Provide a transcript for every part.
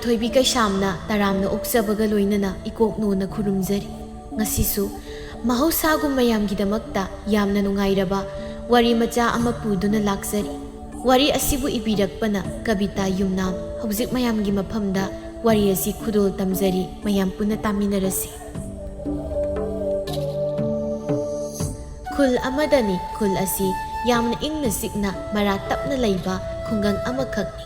Thoibi कैसामना तारामना ओक्सबगा लोइनना इकोकनोना खुरुमजरी ngasisu mahausagu mayamgidamakta yamna nungairaba wari macha ama puduna laksari wari asibu ibirakpana kabita yumnam hauzik mayamgi maphamda wari asi khudol tamjari mayam puna taminarasi khul amadani khul asi yamna ingna sikna mara tapna leiba khungang amakhakni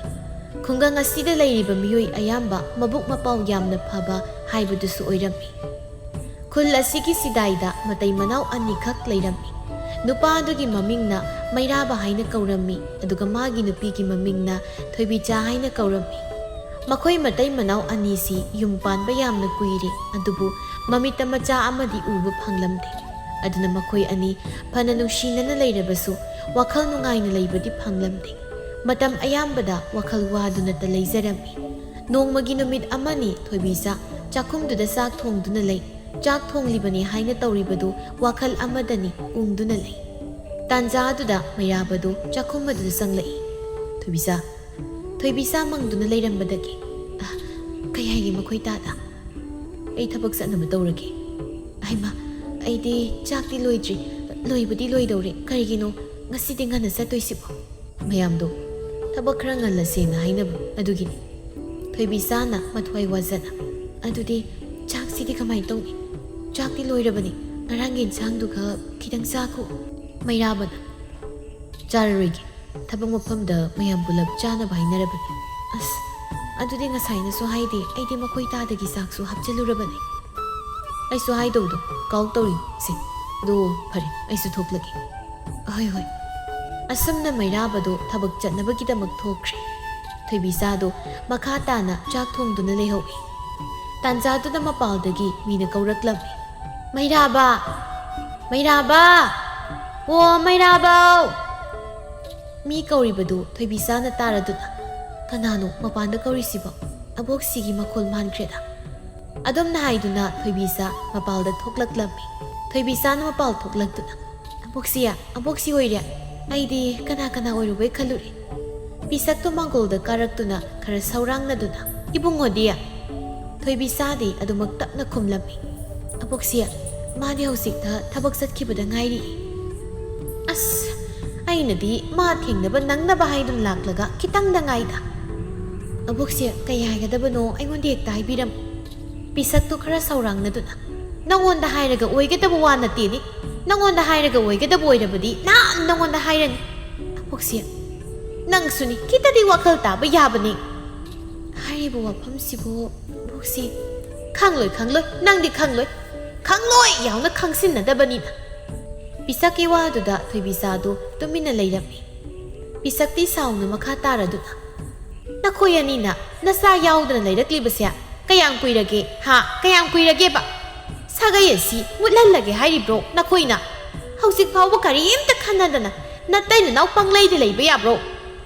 khungang asida leiriba miyoi ayamba mabuk mapau yamna phaba haibudusu oirami khul asigi sidaida matai manau anikak leirami nupa adugi mamingna mairaba haina kaurami aduga magi nupigi mamingna thoibicha haina kaurami makhoi matai manau anisi yumpanba yamna kuiri adubu mamita macha amadi ubu phanglamde aduna makhoi ani phana nungsinana leirabasu wakhal nungaina leibadi phanglamde matam ayambada wakhal waduna ta leizarami nongmagi numit amani thoibisa chakhumduda sak thongduna lei chak thonglibani haina tawribadu wakhal amadani ungduna lei tanjaaduda mayabadu chakhumadu sanglai thoibisa mangduna leirambadagi kayagi makhoi tada ei thabak sanama tawrage aima aidi chakti loidri loibudi loidore karigino ngasidi ngana satoisibo mayamdo thabak khara ngalla sena haina adugini thoibisa na mathwai wazana adudi chak sidi kamai tawni chakti loirabani ngarangin sangduga khidang saku mairabana chararoigi thabang maphamda mayam bulab chana bainarabani as adudi ngasaina so haide aidi makhoi tadagi saksu hapchalurabani aisu haidowdo kaw tawri si do phare aisu thoklagi hoi asumna mairabado thabak chatnabagidamak thokre thoibisado makha tana chak thongduna lehowi tanjaduna mapaldagi mina kauraklami mairaba o mairaba mi kauribadu thoibisana taraduna kanano mapanda kaurisibo aboksigi makhol mankreda adamna haiduna thoibisa mapalda thoklaklami thoibisana mapal thoklaktuna aboksi oire aidi kana oirubai khaluri pisakto mangolda karaktuna khara saurangna ibungodiya thoibisadi adumak tapna khumlami aboksiya madi hausikta thabak satkibada ngairi as ainadi ma thengnaba nangnaba haidun laklaga kitangda ngaida aboksiya kayaigadabano aingonde ekta haibiram pisakto khara saurangna duna nangonda hairaga oigadaba wana tini nangonda hairaga oigadaba oirabadi nangonda hairani aboksiya nangsuni kitadi wakhal taba yabani haribu wafamsibo boksi khangloi nangdi khangloi yauna khangsinnadabanina pisaki waduda thoibisadu tumina leirami pisakti sauna makha taraduna nakhoyanina nasa yaudana leiraklibasia kayang kuirage ba sagayasi mutlallage hairibro nakhoina hausik fawba karimta khanadana nataina naw pangleide leiba yabro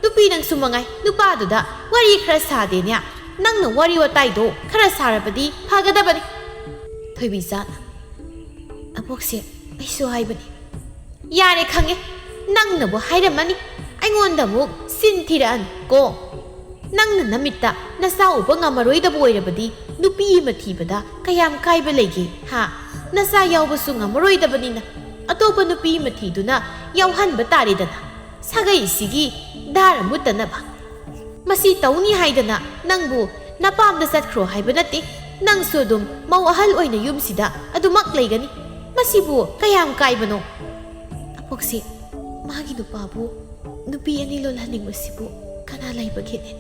nupi nang sumangai nupaduda wari khara sadenya nangna wari wataido khara sarabadi phagadabani thoibisana aboksi aisu haibani yare khange nangna bo hairamani aingonda muk sintiran ko nangna namitta nasa uba ngamaroida boirabadi nupi mathibada kayam kaiba lege ha nasa yawbasu ngamaroida banina atopa nupi mathiduna yawhanba taridana sagai sigi dara mutanaba masi tawni haidana nangbu napamda satkro haiba nati nang sodum mau ahal oina yumsida adumak leigani masibu kayam kaibano apoksi magi nupabu nupi ani lolhaning masibu kana laibagene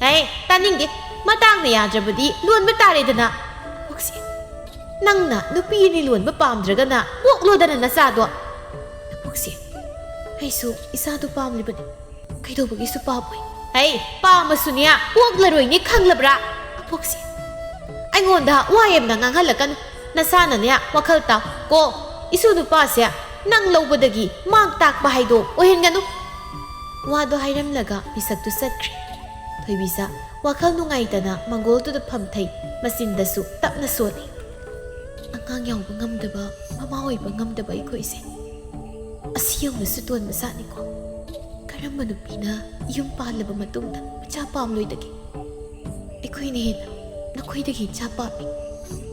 hey taninge matang na yadrabadi luanba taredana apoksi nangna nupi ani luanba pamdragana boklodana nasado apoksi aisu isadu pamlibani kaidobagi su paboy hey pamasunya boklaroi ni khanglabra apoksi aingonda wayemna nganghalakan nasana ne wakhal ta ko isu nupa se nang lobadagi mak tak bahaido ohenganu wado hairamlaga bisaktu satkri thoibisa wakhal nungaitana mangol tu da phamthai masindasu tapna soni angang yawba ngamdaba mama oiba ngamdaba ikoise asiyawna suton masani ko karamba nupina yum palaba matungda macha pamloidagi ꯑꯩꯈꯣꯏꯅ ꯍꯦꯟꯅ ꯅꯈꯣꯏꯗꯒꯤ ꯏꯆꯥ ꯄꯥꯝꯃꯤ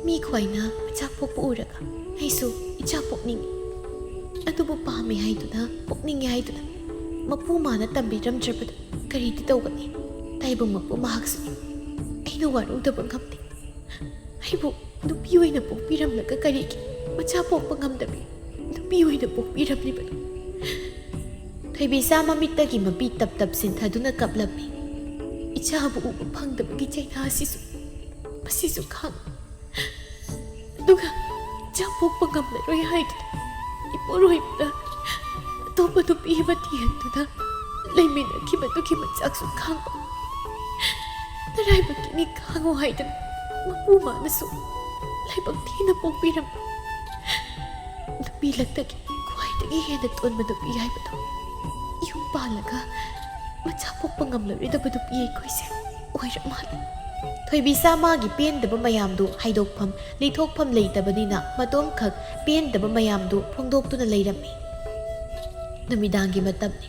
ꯃꯤ ꯈ꯭ꯋꯥꯏꯅ ꯃꯆꯥ ꯄꯣꯛꯄ ꯎꯔꯒ ꯑꯩꯁꯨ ꯏꯆꯥ ꯄꯣꯛꯅꯤꯡꯉꯤ ꯑꯗꯨꯕꯨ ꯄꯥꯝꯃꯤ ꯍꯥꯏꯗꯨꯅ ꯄꯣꯛꯅꯤꯡꯉꯤ ꯍꯥꯏꯗꯨꯅ ꯃꯄꯨ ꯃꯥꯅ ꯇꯝꯕꯤꯔꯝꯗ꯭ꯔꯕꯗ ꯀꯔꯤꯗꯤ ꯇꯧꯒꯅꯤ ꯇꯥꯏꯕꯪ ꯃꯄꯨ ꯃꯍꯥꯛꯁꯨꯅꯤ ꯑꯩꯅ ꯋꯥꯔꯧꯗꯕ ꯉꯝꯗꯦ ꯑꯩꯕꯨ ꯅꯨꯄꯤ ꯑꯣꯏꯅ ꯄꯣꯛꯄꯤꯔꯝꯂꯒ ꯀꯔꯤꯒꯤ ꯃꯆꯥ ꯄꯣꯛꯄ ꯉꯝꯗꯕꯤ ꯅꯨꯄꯤ ꯑꯣꯏꯅ ꯄꯣꯛꯄꯤꯔꯝꯂꯤꯕꯅꯣ ꯊꯣꯏꯕꯤꯆꯥ ꯃꯃꯤꯠꯇꯒꯤ ꯃꯄꯤ ꯇꯞ ꯇꯞ ꯁꯤꯟꯊꯗꯨꯅ ꯀꯞꯂꯝꯃꯤ ꯏꯆꯥꯕꯨ ꯎꯕ ꯐꯪꯗꯕꯒꯤ ꯆꯩꯅꯥ ꯑꯁꯤꯁꯨ ꯃꯁꯤꯁꯨ ꯈꯪ ꯑꯗꯨꯒ ꯏꯆꯥ ꯄꯣꯛꯄ ꯉꯝꯂꯔꯣꯏ ꯍꯥꯏꯗꯨꯅ ꯏꯄꯨꯔꯣꯏꯕꯗ ꯑꯇꯣꯞꯄ ꯅꯨꯄꯤ ꯑꯃ ꯊꯤꯍꯟꯗꯨꯅ ꯂꯩꯃꯤꯟꯅꯈꯤꯕꯗꯨꯒꯤ ꯃꯆꯥꯛꯁꯨ ꯈꯪꯕ ꯅꯔꯥꯏꯕꯛꯀꯤꯅꯤ ꯈꯥꯡꯉꯣ ꯍꯥꯏꯗꯅ ꯃꯄꯨ ꯃꯥꯅꯁꯨ ꯂꯥꯏꯕꯛ ꯊꯤꯅ ꯄꯣꯛꯄꯤꯔꯝꯕ ꯅꯨꯄꯤ ꯂꯛꯇꯒꯤ ꯈ꯭ꯋꯥꯏꯗꯒꯤ ꯍꯦꯟꯅ ꯇꯣꯟꯕ ꯅꯨꯄꯤ ꯍꯥꯏꯕꯗꯣ ꯌꯨꯝ ꯄꯥꯜꯂꯒ ꯃꯆꯥ ꯄꯣꯛꯄ ꯉꯝꯂꯔꯣꯏꯗꯕ ꯅꯨꯄꯤ ꯑꯩꯈꯣꯏꯁꯦ ꯑꯣꯏꯔ ꯃꯥꯜꯂꯦ ꯊꯣꯏꯕꯤꯆꯥ ꯃꯥꯒꯤ ꯄꯦꯟꯗꯕ ꯃꯌꯥꯝꯗꯨ ꯍꯥꯏꯗꯣꯛꯐꯝ ꯂꯤꯊꯣꯛꯐꯝ ꯂꯩꯇꯕꯅꯤꯅ ꯃꯇꯣꯝꯈꯛ ꯄꯦꯟꯗꯕ ꯃꯌꯥꯝꯗꯨ ꯐꯣꯡꯗꯣꯛꯇꯨꯅ ꯂꯩꯔꯝꯃꯤ ꯅꯨꯃꯤꯗꯥꯡꯒꯤ ꯃꯇꯝꯅꯤ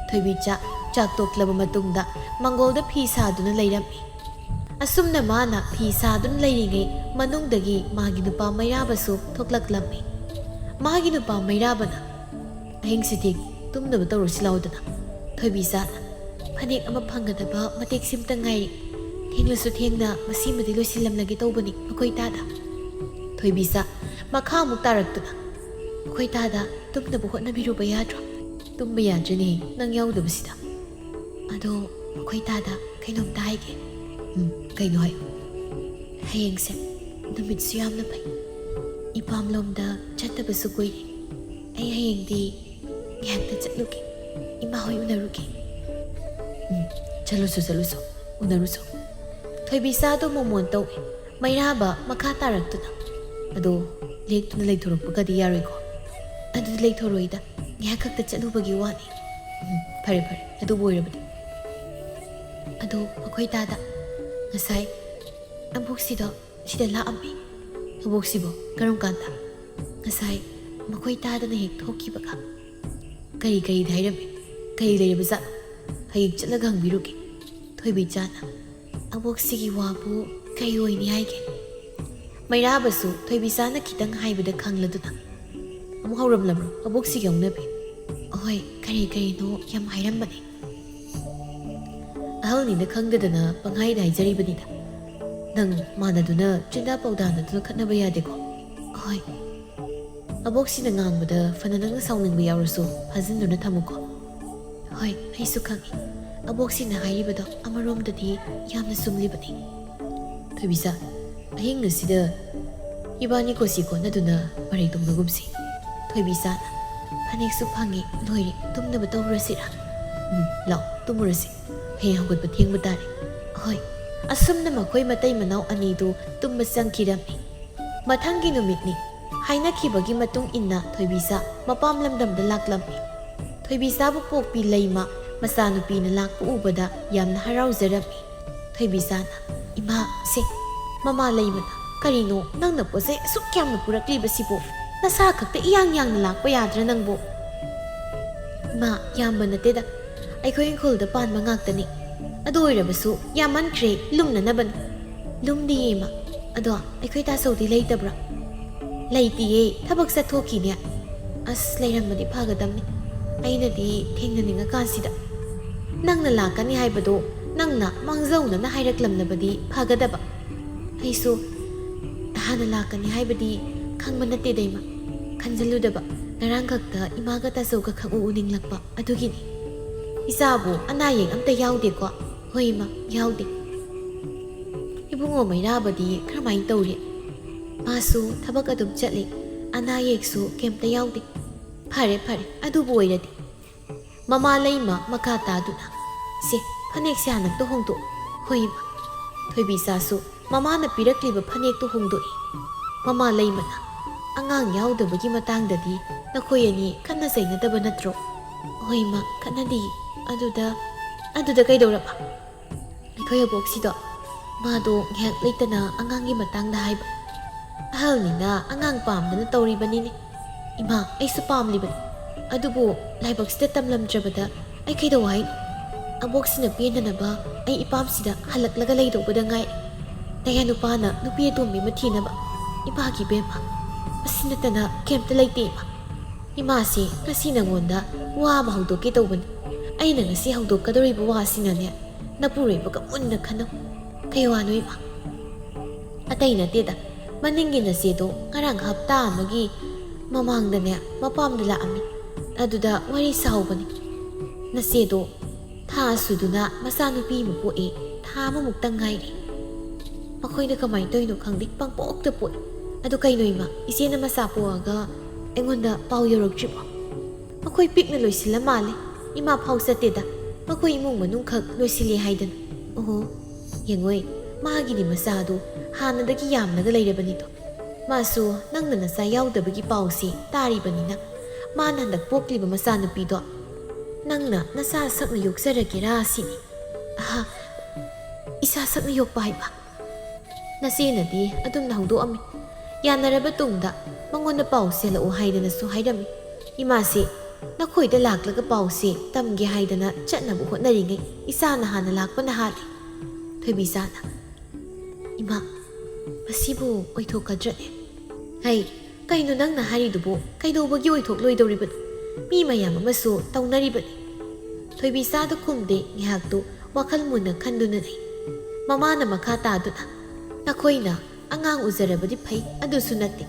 ꯊꯣꯏꯕꯤꯆꯥ ꯆꯥꯛ ꯇꯣꯛꯂꯕ ꯃꯇꯨꯡꯗ ꯃꯪꯒꯣꯜꯗ ꯐꯤ ꯁꯥꯗꯨꯅ ꯂꯩꯔꯝꯃꯤ ꯑꯁꯨꯝꯅ ꯃꯥꯅ ꯐꯤ ꯁꯥꯗꯨꯅ ꯂꯩꯔꯤꯉꯩ ꯃꯅꯨꯡꯗꯒꯤ ꯃꯥꯒꯤ ꯅꯨꯄꯥ ꯃꯩꯔꯥꯕꯁꯨ ꯊꯣꯛꯂꯛꯂꯝꯃꯤ ꯃꯥꯒꯤ ꯅꯨꯄꯥ ꯃꯩꯔꯥꯕꯅ ꯑꯍꯤꯡꯁꯤꯗꯤ ꯇꯨꯝꯅꯕ ꯇꯧꯔꯁꯤ ꯂꯥꯎꯗꯅ ꯊꯣꯏꯕꯤꯆꯥꯅ ꯐꯅꯦꯛ ꯑꯃ ꯐꯪꯒꯗꯕ ꯃꯇꯦꯛꯁꯤꯝꯇ ꯉꯥꯏꯔꯤ ꯊꯦꯡꯂꯁꯨ ꯊꯦꯡꯅ ꯃꯁꯤꯃꯗꯤ ꯂꯣꯏꯁꯤꯜꯂꯝꯂꯒꯦ ꯇꯧꯕꯅꯤ ꯃꯈꯣꯏ ꯇꯥꯗ ꯊꯣꯏꯕꯤꯆꯥ ꯃꯈꯥ ꯑꯃꯨꯛ ꯇꯥꯔꯛꯇꯨꯅ ꯃꯈꯣꯏ ꯇꯥꯗ ꯇꯨꯝꯅꯕ ꯍꯣꯠꯅꯕꯤꯔꯨꯕ ꯌꯥꯗ꯭ꯔꯣ ꯇꯨꯝꯕ ꯌꯥꯗ꯭ꯔꯅꯤ ꯅꯪ ꯌꯥꯎꯗꯕꯁꯤꯗ ꯑꯗꯣ ꯃꯈꯣꯏ ꯇꯥꯗ ꯀꯩꯅꯣꯝꯇ ꯍꯥꯏꯒꯦ ꯀꯩꯅꯣ ꯍꯥꯏꯌꯨ ꯍꯌꯦꯡꯁꯦ ꯅꯨꯃꯤꯠꯁꯨ ꯌꯥꯝꯅ ꯐꯩ ꯏꯄꯥꯝꯂꯣꯝꯗ ꯆꯠꯇꯕꯁꯨ ꯀꯨꯏꯔꯦ ꯑꯩ ꯍꯌꯦꯡꯗꯤ ꯉꯥꯏꯍꯥꯛꯇ ꯆꯠꯂꯨꯒꯦ ꯏꯃꯥ ꯍꯣꯏ ꯎꯅꯔꯨꯒꯦ ꯆꯠꯂꯨꯁꯨ ꯎꯅꯔꯨꯁꯨ ꯊꯣꯏꯕꯤꯆꯥꯗꯣ ꯃꯣꯃꯣꯟ ꯇꯧꯏ ꯃꯩꯔꯥꯕ ꯃꯈꯥ ꯇꯥꯔꯛꯇꯨꯅ ꯑꯗꯣ ꯂꯦꯛꯇꯨꯅ ꯂꯩꯊꯣꯔꯛꯄꯒꯗꯤ ꯌꯥꯔꯣꯏꯀꯣ ꯑꯗꯨꯗꯤ ꯂꯩꯊꯣꯔꯛꯏꯗ ꯉꯥꯏꯍꯥꯛ ꯈꯛꯇ ꯆꯠꯂꯨꯕꯒꯤ ꯋꯥꯅꯤ ꯐꯔꯦ ꯑꯗꯨꯕꯨ ꯑꯣꯏꯔꯕꯗꯤ ꯑꯗꯣ ꯃꯈꯣꯏ ꯇꯥꯗ ꯉꯁꯥꯏ ꯑꯕꯣꯛꯁꯤꯗꯣ ꯁꯤꯗ ꯂꯥꯛꯑꯝꯃꯤ ꯑꯕꯣꯛꯁꯤꯕꯣ ꯀꯔꯝ ꯀꯥꯟꯗ ꯉꯁꯥꯏ ꯃꯈꯣꯏ ꯇꯥꯗꯅ ꯍꯦꯛ ꯊꯣꯛꯈꯤꯕꯒ ꯀꯔꯤꯗꯤ ꯍꯥꯏꯔꯝꯃꯤ ꯀꯔꯤ ꯂꯩꯔꯕꯖꯥꯠꯅꯣ ꯍꯌꯦꯡ ꯆꯠꯂꯒ ꯍꯪꯕꯤꯔꯨꯒꯦ ꯊꯣꯏꯕꯤꯆꯥꯅ ꯑꯕꯣꯛꯁꯤꯒꯤ ꯋꯥꯕꯨ ꯀꯔꯤ ꯑꯣꯏꯅꯤ ꯍꯥꯏꯒꯦ ꯃꯩꯔꯥꯕꯁꯨ ꯊꯣꯏꯕꯤꯆꯥꯅ ꯈꯤꯇꯪ ꯍꯥꯏꯕꯗ ꯈꯪꯂꯗꯨꯅ ꯑꯃꯨꯛ ꯍꯧꯔꯝꯂꯕ꯭ꯔꯣ ꯑꯕꯣꯛꯁꯤꯒꯤ ꯌꯧꯅꯕꯤ ꯑꯍꯣꯏ ꯀꯔꯤꯅꯣ ꯌꯥꯝ ꯍꯥꯏꯔꯝꯕꯅꯤ ꯑꯍꯜꯅꯤꯅ ꯈꯪꯗꯗꯅ ꯄꯪꯍꯥꯏꯗ ꯍꯥꯏꯖꯔꯤꯕꯅꯤꯗ ꯅꯪ ꯃꯥꯟꯅꯗꯨꯅ ꯆꯤꯟꯗꯥ ꯄꯥꯎꯗꯥꯅꯗꯨꯅ ꯈꯠꯅꯕ ꯌꯥꯗꯦꯀꯣ ꯑꯍꯣꯏ ꯑꯕꯣꯛꯁꯤꯅ ꯉꯥꯡꯕꯗ ꯐꯅ ꯅꯪꯅ ꯁꯥꯎꯅꯤꯡꯕ ꯌꯥꯎꯔꯁꯨ ꯐꯥꯖꯤꯟꯗꯨꯅ ꯊꯝꯃꯨꯀꯣ ꯍꯣꯏ ꯑꯩꯁꯨ ꯈꯪꯉꯤ ꯑꯕꯣꯛꯁꯤꯅ ꯍꯥꯏꯔꯤꯕꯗꯣ ꯑꯃꯔꯣꯝꯗꯗꯤ ꯌꯥꯝꯅ ꯆꯨꯝꯂꯤꯕꯅꯤ ꯊꯣꯏꯕꯤꯆꯥ ꯑꯍꯤꯡ ꯑꯁꯤꯗ ꯏꯕꯥꯅꯤ ꯀꯣꯁꯤ ꯀꯣꯟꯅꯗꯨꯅ ꯃꯔꯩ ꯇꯧꯅꯒꯨꯝꯁꯤ ꯊꯣꯏꯕꯤꯆꯥꯅ ꯐꯅꯦꯛꯁꯨ ꯐꯪꯉꯤ ꯂꯣꯏꯔꯦ ꯇꯨꯝꯅꯕ ꯇꯧꯔꯨꯔꯁꯤꯔꯥ ꯂꯥꯛꯑꯣ ꯇꯨꯝꯃꯨꯔꯁꯤ ꯍꯌꯦꯡ ꯍꯧꯒꯠꯄ ꯊꯦꯡꯕ ꯇꯥꯔꯦ ꯍꯣꯏ ꯑꯁꯨꯝꯅ ꯃꯈꯣꯏ ꯃꯇꯩ ꯃꯅꯥꯎ ꯑꯅꯤꯗꯨ ꯇꯨꯝꯕ ꯆꯪꯈꯤꯔꯝꯃꯤ ꯃꯊꯪꯒꯤ ꯅꯨꯃꯤꯠꯅꯤ ꯍꯥꯏꯅꯈꯤꯕꯒꯤ ꯃꯇꯨꯡ ꯏꯟꯅ ꯊꯣꯏꯕꯤꯆꯥ ꯃꯄꯥꯝ ꯂꯝꯗꯝꯗ ꯂꯥꯛꯂꯝꯃꯤ ꯊꯣꯏꯕꯤꯆꯥꯕꯨ ꯄꯣꯛꯄꯤ ꯂꯩꯃ ꯃꯆꯥꯅꯨꯄꯤꯅ ꯂꯥꯛꯄ ꯎꯕꯗ ꯌꯥꯝꯅ ꯍꯔꯥꯎꯖꯔꯝꯃꯤ ꯊꯣꯏꯕꯤꯆꯥꯅ ꯏꯃꯥ ꯁꯦ ꯃꯃꯥ ꯂꯩꯃꯅ ꯀꯔꯤꯅꯣ ꯅꯪꯅ ꯄꯣꯠꯆꯩ ꯑꯁꯨꯛ ꯌꯥꯝꯅ ꯄꯨꯔꯛꯂꯤꯕꯁꯤꯕꯨ ꯅꯁꯥ ꯈꯛꯇ ꯏꯌꯥꯡ ꯌꯥꯡꯅ ꯂꯥꯛꯄ ꯌꯥꯗ꯭ꯔꯥ ꯅꯪꯕꯨ ꯏꯃꯥ ꯌꯥꯝꯕ ꯅꯠꯇꯦꯗ ꯑꯩꯈꯣꯏ ꯏꯪꯈꯣꯜꯗ ꯄꯥꯟꯕ ꯉꯥꯛꯇꯅꯤ ꯑꯗꯨ ꯑꯣꯏꯔꯕꯁꯨ ꯌꯥꯝꯃꯟꯈ꯭ꯔꯦ ꯂꯨꯝꯅꯅꯕꯅꯤ ꯂꯨꯝꯗꯤꯌꯦ ꯏꯃꯥ ꯑꯗꯣ ꯑꯩꯈꯣꯏ ꯇꯥꯆꯧꯗꯤ ꯂꯩꯇꯕ꯭ꯔꯥ ꯂꯩꯇꯤꯌꯦ ꯊꯕꯛ ꯆꯠꯊꯣꯛꯈꯤꯅꯦ ꯑꯁ ꯂꯩꯔꯝꯃꯗꯤ ꯐꯒꯗꯕꯅꯤ ꯑꯩꯅꯗꯤ ꯊꯦꯡꯅꯅꯤꯡꯉꯀꯥꯟꯁꯤꯗ ꯅꯪꯅ ꯂꯥꯛꯀꯅꯤ ꯍꯥꯏꯕꯗꯣ ꯅꯪꯅ ꯃꯥꯡꯖꯧꯅꯅ ꯍꯥꯏꯔꯛꯂꯝꯂꯕꯗꯤ ꯐꯒꯗꯕ ꯑꯩꯁꯨ ꯍꯥꯟꯅ ꯂꯥꯛꯀꯅꯤ ꯍꯥꯏꯕꯗꯤ ꯈꯪꯕ ꯅꯠꯇꯦꯗ ꯏꯃꯥ ꯈꯟꯖꯤꯜꯂꯨꯗꯕ ꯉꯔꯥꯡ ꯈꯛꯇ ꯏꯃꯥꯒ ꯇꯥꯆꯧꯒ ꯈꯪꯎ ꯎꯅꯤꯡꯂꯛꯄ ꯑꯗꯨꯒꯤꯅꯤ ꯏꯆꯥꯕꯨ ꯑꯅꯥ ꯑꯌꯦꯛ ꯑꯝꯇ ꯌꯥꯎꯗꯦꯀꯣ ꯍꯣꯏ ꯏꯃꯥ ꯌꯥꯎꯗꯦ ꯏꯕꯨꯡꯉꯣ ꯃꯩꯔꯥꯕꯗꯤ ꯀꯔꯝꯍꯥꯏꯅ ꯇꯧꯔꯤ ꯃꯥꯁꯨ ꯊꯕꯛ ꯑꯗꯨꯝ ꯆꯠꯂꯤ ꯑꯅꯥ ꯑꯌꯦꯛꯁꯨ ꯀꯩꯝꯇ ꯌꯥꯎꯗꯦ ꯐꯔꯦ ꯑꯗꯨꯕꯨ ꯑꯣꯏꯔꯗꯤ ꯃꯃꯥ ꯂꯩꯃ ꯃꯈꯥ ꯇꯥꯗꯨꯅ ꯁꯦ ꯐꯅꯦꯛꯁꯦ ꯍꯥꯟꯅꯛꯇ ꯍꯣꯡꯗꯣꯛꯎ ꯍꯣꯏ ꯏꯃꯥ ꯊꯣꯏꯕꯤꯆꯥꯁꯨ ꯃꯃꯥꯅ ꯄꯤꯔꯛꯂꯤꯕ ꯐꯅꯦꯛꯇꯨ ꯍꯣꯡꯗꯣꯛꯏ ꯃꯃꯥ ꯂꯩꯃꯅ ꯑꯉꯥꯡ ꯌꯥꯎꯗꯕꯒꯤ ꯃꯇꯥꯡꯗꯗꯤ ꯅꯈꯣꯏ ꯑꯅꯤ ꯈꯟꯅ ꯆꯩꯅꯗꯕ ꯅꯠꯇ꯭ꯔꯣ ꯍꯣꯏ ꯏꯃꯥ ꯈꯠꯅꯗꯤꯌꯦ ꯑꯗꯨꯗ ꯀꯩꯗꯧꯔꯕ ꯑꯩꯈꯣꯏ ꯑꯕꯣꯛꯁꯤꯗꯣ ꯃꯥꯗꯣ ꯉꯥꯏꯍꯥꯛ ꯂꯩꯇꯅ ꯑꯉꯥꯡꯒꯤ ꯃꯇꯥꯡꯗ ꯍꯥꯏꯕ ꯑꯍꯜꯅꯤꯅ ꯑꯉꯥꯡ ꯄꯥꯝꯗꯅ ꯇꯧꯔꯤꯕꯅꯤꯅꯦ ꯏꯃꯥ ꯑꯩꯁꯨ ꯄꯥꯝꯂꯤꯕꯅꯤ ꯑꯗꯨꯕꯨ ꯂꯥꯏꯕꯛꯁꯤꯗ ꯇꯝꯂꯝꯗ꯭ꯔꯕꯗ ꯑꯩ ꯀꯩꯗꯧ ꯍꯥꯏꯅꯣ ꯑꯕꯣꯛꯁꯤꯅ ꯄꯦꯟꯅꯅꯕ ꯑꯩ ꯏꯄꯥꯝꯁꯤꯗ ꯍꯜꯂꯛꯂꯒ ꯂꯩꯗꯧꯕꯗ ꯉꯥꯏꯔꯦ ꯅꯌꯥ ꯅꯨꯄꯥꯅ ꯅꯨꯄꯤ ꯑꯇꯣꯝꯕꯤ ꯑꯃ ꯊꯤꯅꯕ ꯏꯃꯥꯒꯤ ꯕꯦꯝꯃ ꯃꯁꯤ ꯅꯠꯇꯅ ꯀꯩꯝꯇ ꯂꯩꯇꯦ ꯏꯃꯥ ꯏꯃꯥꯁꯤ ꯉꯁꯤ ꯅꯉꯣꯟꯗ ꯋꯥ ꯑꯃ ꯍꯧꯗꯣꯛꯀꯦ ꯇꯧꯕꯅꯤ ꯑꯩꯅ ꯉꯁꯤ ꯍꯧꯗꯣꯛꯀꯗꯧꯔꯤꯕ ꯋꯥꯁꯤꯅꯅꯦ ꯅꯄꯨꯔꯣꯏꯕꯒ ꯃꯨꯟꯅ ꯈꯟꯅꯧ ꯀꯩ ꯋꯥꯅꯣ ꯏꯃꯥ ꯑꯇꯩ ꯅꯠꯇꯦꯗ ꯃꯅꯤꯡꯒꯤ ꯅꯆꯦꯗꯣ ꯉꯔꯥꯡ ꯍꯞꯇꯥ ꯑꯃꯒꯤ ꯃꯃꯥꯡꯗꯅꯦ ꯃꯄꯥꯝꯗ ꯂꯥꯛꯑꯝꯃꯤ ꯑꯗꯨꯗ ꯋꯥꯔꯤ ꯁꯥꯍꯧꯕꯅꯤ ꯅꯆꯦꯗꯣ ꯊꯥ ꯁꯨꯗꯨꯅ ꯃꯆꯥꯅꯨꯄꯤ ꯑꯃ ꯄꯣꯛꯏ ꯊꯥ ꯑꯃꯃꯨꯛꯇꯪ ꯉꯥꯏꯔꯤ ꯃꯈꯣꯏꯅ ꯀꯃꯥꯏꯅ ꯇꯧꯔꯤꯅꯣ ꯈꯪꯗꯦ ꯄꯪꯄꯣꯛꯇ ꯄꯣꯛꯏ ꯑꯗꯨ ꯀꯩꯅꯣ ꯏꯃꯥ ꯏꯆꯦꯅ ꯃꯆꯥ ꯄꯣꯛꯑꯒ ꯑꯩꯉꯣꯟꯗ ꯄꯥꯎ ꯌꯧꯔꯛꯇ꯭ꯔꯤꯕꯣ ꯃꯈꯣꯏ ꯄꯤꯛꯅ ꯂꯣꯏꯁꯤꯜꯂ ꯃꯥꯜꯂꯦ ꯏꯃꯥ ꯐꯥꯎ ꯆꯠꯇꯦꯗ ꯃꯈꯣꯏ ꯏꯃꯨꯡ ꯃꯅꯨꯡꯈꯛ ꯂꯣꯏꯁꯤꯜꯂꯦ ꯍꯥꯏꯗꯅ ꯑꯣꯍꯣ ꯌꯦꯡꯉꯣꯏ ꯃꯥꯒꯤꯗꯤ ꯃꯆꯥꯗꯣ ꯍꯥꯟꯅꯗꯒꯤ ꯌꯥꯝꯅꯒ ꯂꯩꯔꯕꯅꯤꯗꯣ ꯃꯥꯁꯨ ꯅꯪꯅ ꯅꯆꯥ ꯌꯥꯎꯗꯕꯒꯤ ꯄꯥꯎꯁꯤ ꯇꯥꯔꯤꯕꯅꯤꯅ ꯃꯥꯅ ꯍꯟꯗꯛ ꯄꯣꯛꯂꯤꯕ ꯃꯆꯥꯅꯨꯄꯤꯗꯣ ꯅꯪꯅ ꯅꯆꯥ ꯁꯛꯅ ꯌꯣꯛꯆꯔꯒꯦꯔꯥ ꯁꯤꯅꯤ ꯑꯍꯥ ꯏꯁꯥ ꯁꯛꯅ ꯌꯣꯛꯄ ꯍꯥꯏꯕ ꯅꯆꯦꯅꯗꯤ ꯑꯗꯨꯝꯅ ꯍꯧꯗꯣꯛꯑꯝꯃꯤ ꯌꯥꯅꯔꯕ ꯇꯨꯡꯗ ꯃꯉꯣꯟꯗ ꯄꯥꯎ ꯆꯦꯜꯂꯛꯎ ꯍꯥꯏꯗꯅꯁꯨ ꯍꯥꯏꯔꯝꯃꯤ ꯏꯃꯥꯁꯤ ꯅꯈꯣꯏꯗ ꯂꯥꯛꯂꯒ ꯄꯥꯎꯁꯦ ꯇꯝꯒꯦ ꯍꯥꯏꯗꯅ ꯆꯠꯅꯕ ꯍꯣꯠꯅꯔꯤꯉꯩ ꯏꯆꯥꯅ ꯍꯥꯟꯅ ꯂꯥꯛꯄꯅ ꯍꯥꯜꯂꯤ ꯊꯣꯏꯕꯤꯆꯥꯅ ꯏꯃꯥ ꯃꯁꯤꯕꯨ ꯑꯣꯏꯊꯣꯛꯀꯗ꯭ꯔꯅꯦ ꯍꯩ ꯀꯩꯅꯣ ꯅꯪꯅ ꯍꯥꯏꯔꯤꯗꯨꯕꯨ ꯀꯩꯗꯧꯕꯒꯤ ꯑꯣꯏꯊꯣꯛꯂꯣꯏꯗꯧꯔꯤꯕꯅꯣ ꯃꯤ ꯃꯌꯥꯝ ꯑꯃꯁꯨ ꯇꯧꯅꯔꯤꯕꯅꯤ ꯊꯣꯏꯕꯤꯆꯥꯗ ꯈꯨꯝꯗꯦ ꯉꯥꯏꯍꯥꯛꯇꯨ ꯋꯥꯈꯜ ꯃꯨꯟꯅ ꯈꯟꯗꯨꯅ ꯂꯩ ꯃꯃꯥꯅ ꯃꯈꯥ ꯇꯥꯗꯨꯅ ꯅꯈꯣꯏꯅ ꯑꯉꯥꯡ ꯎꯖꯔꯕꯗꯤ ꯐꯩ ꯑꯗꯨꯁꯨ ꯅꯠꯇꯦ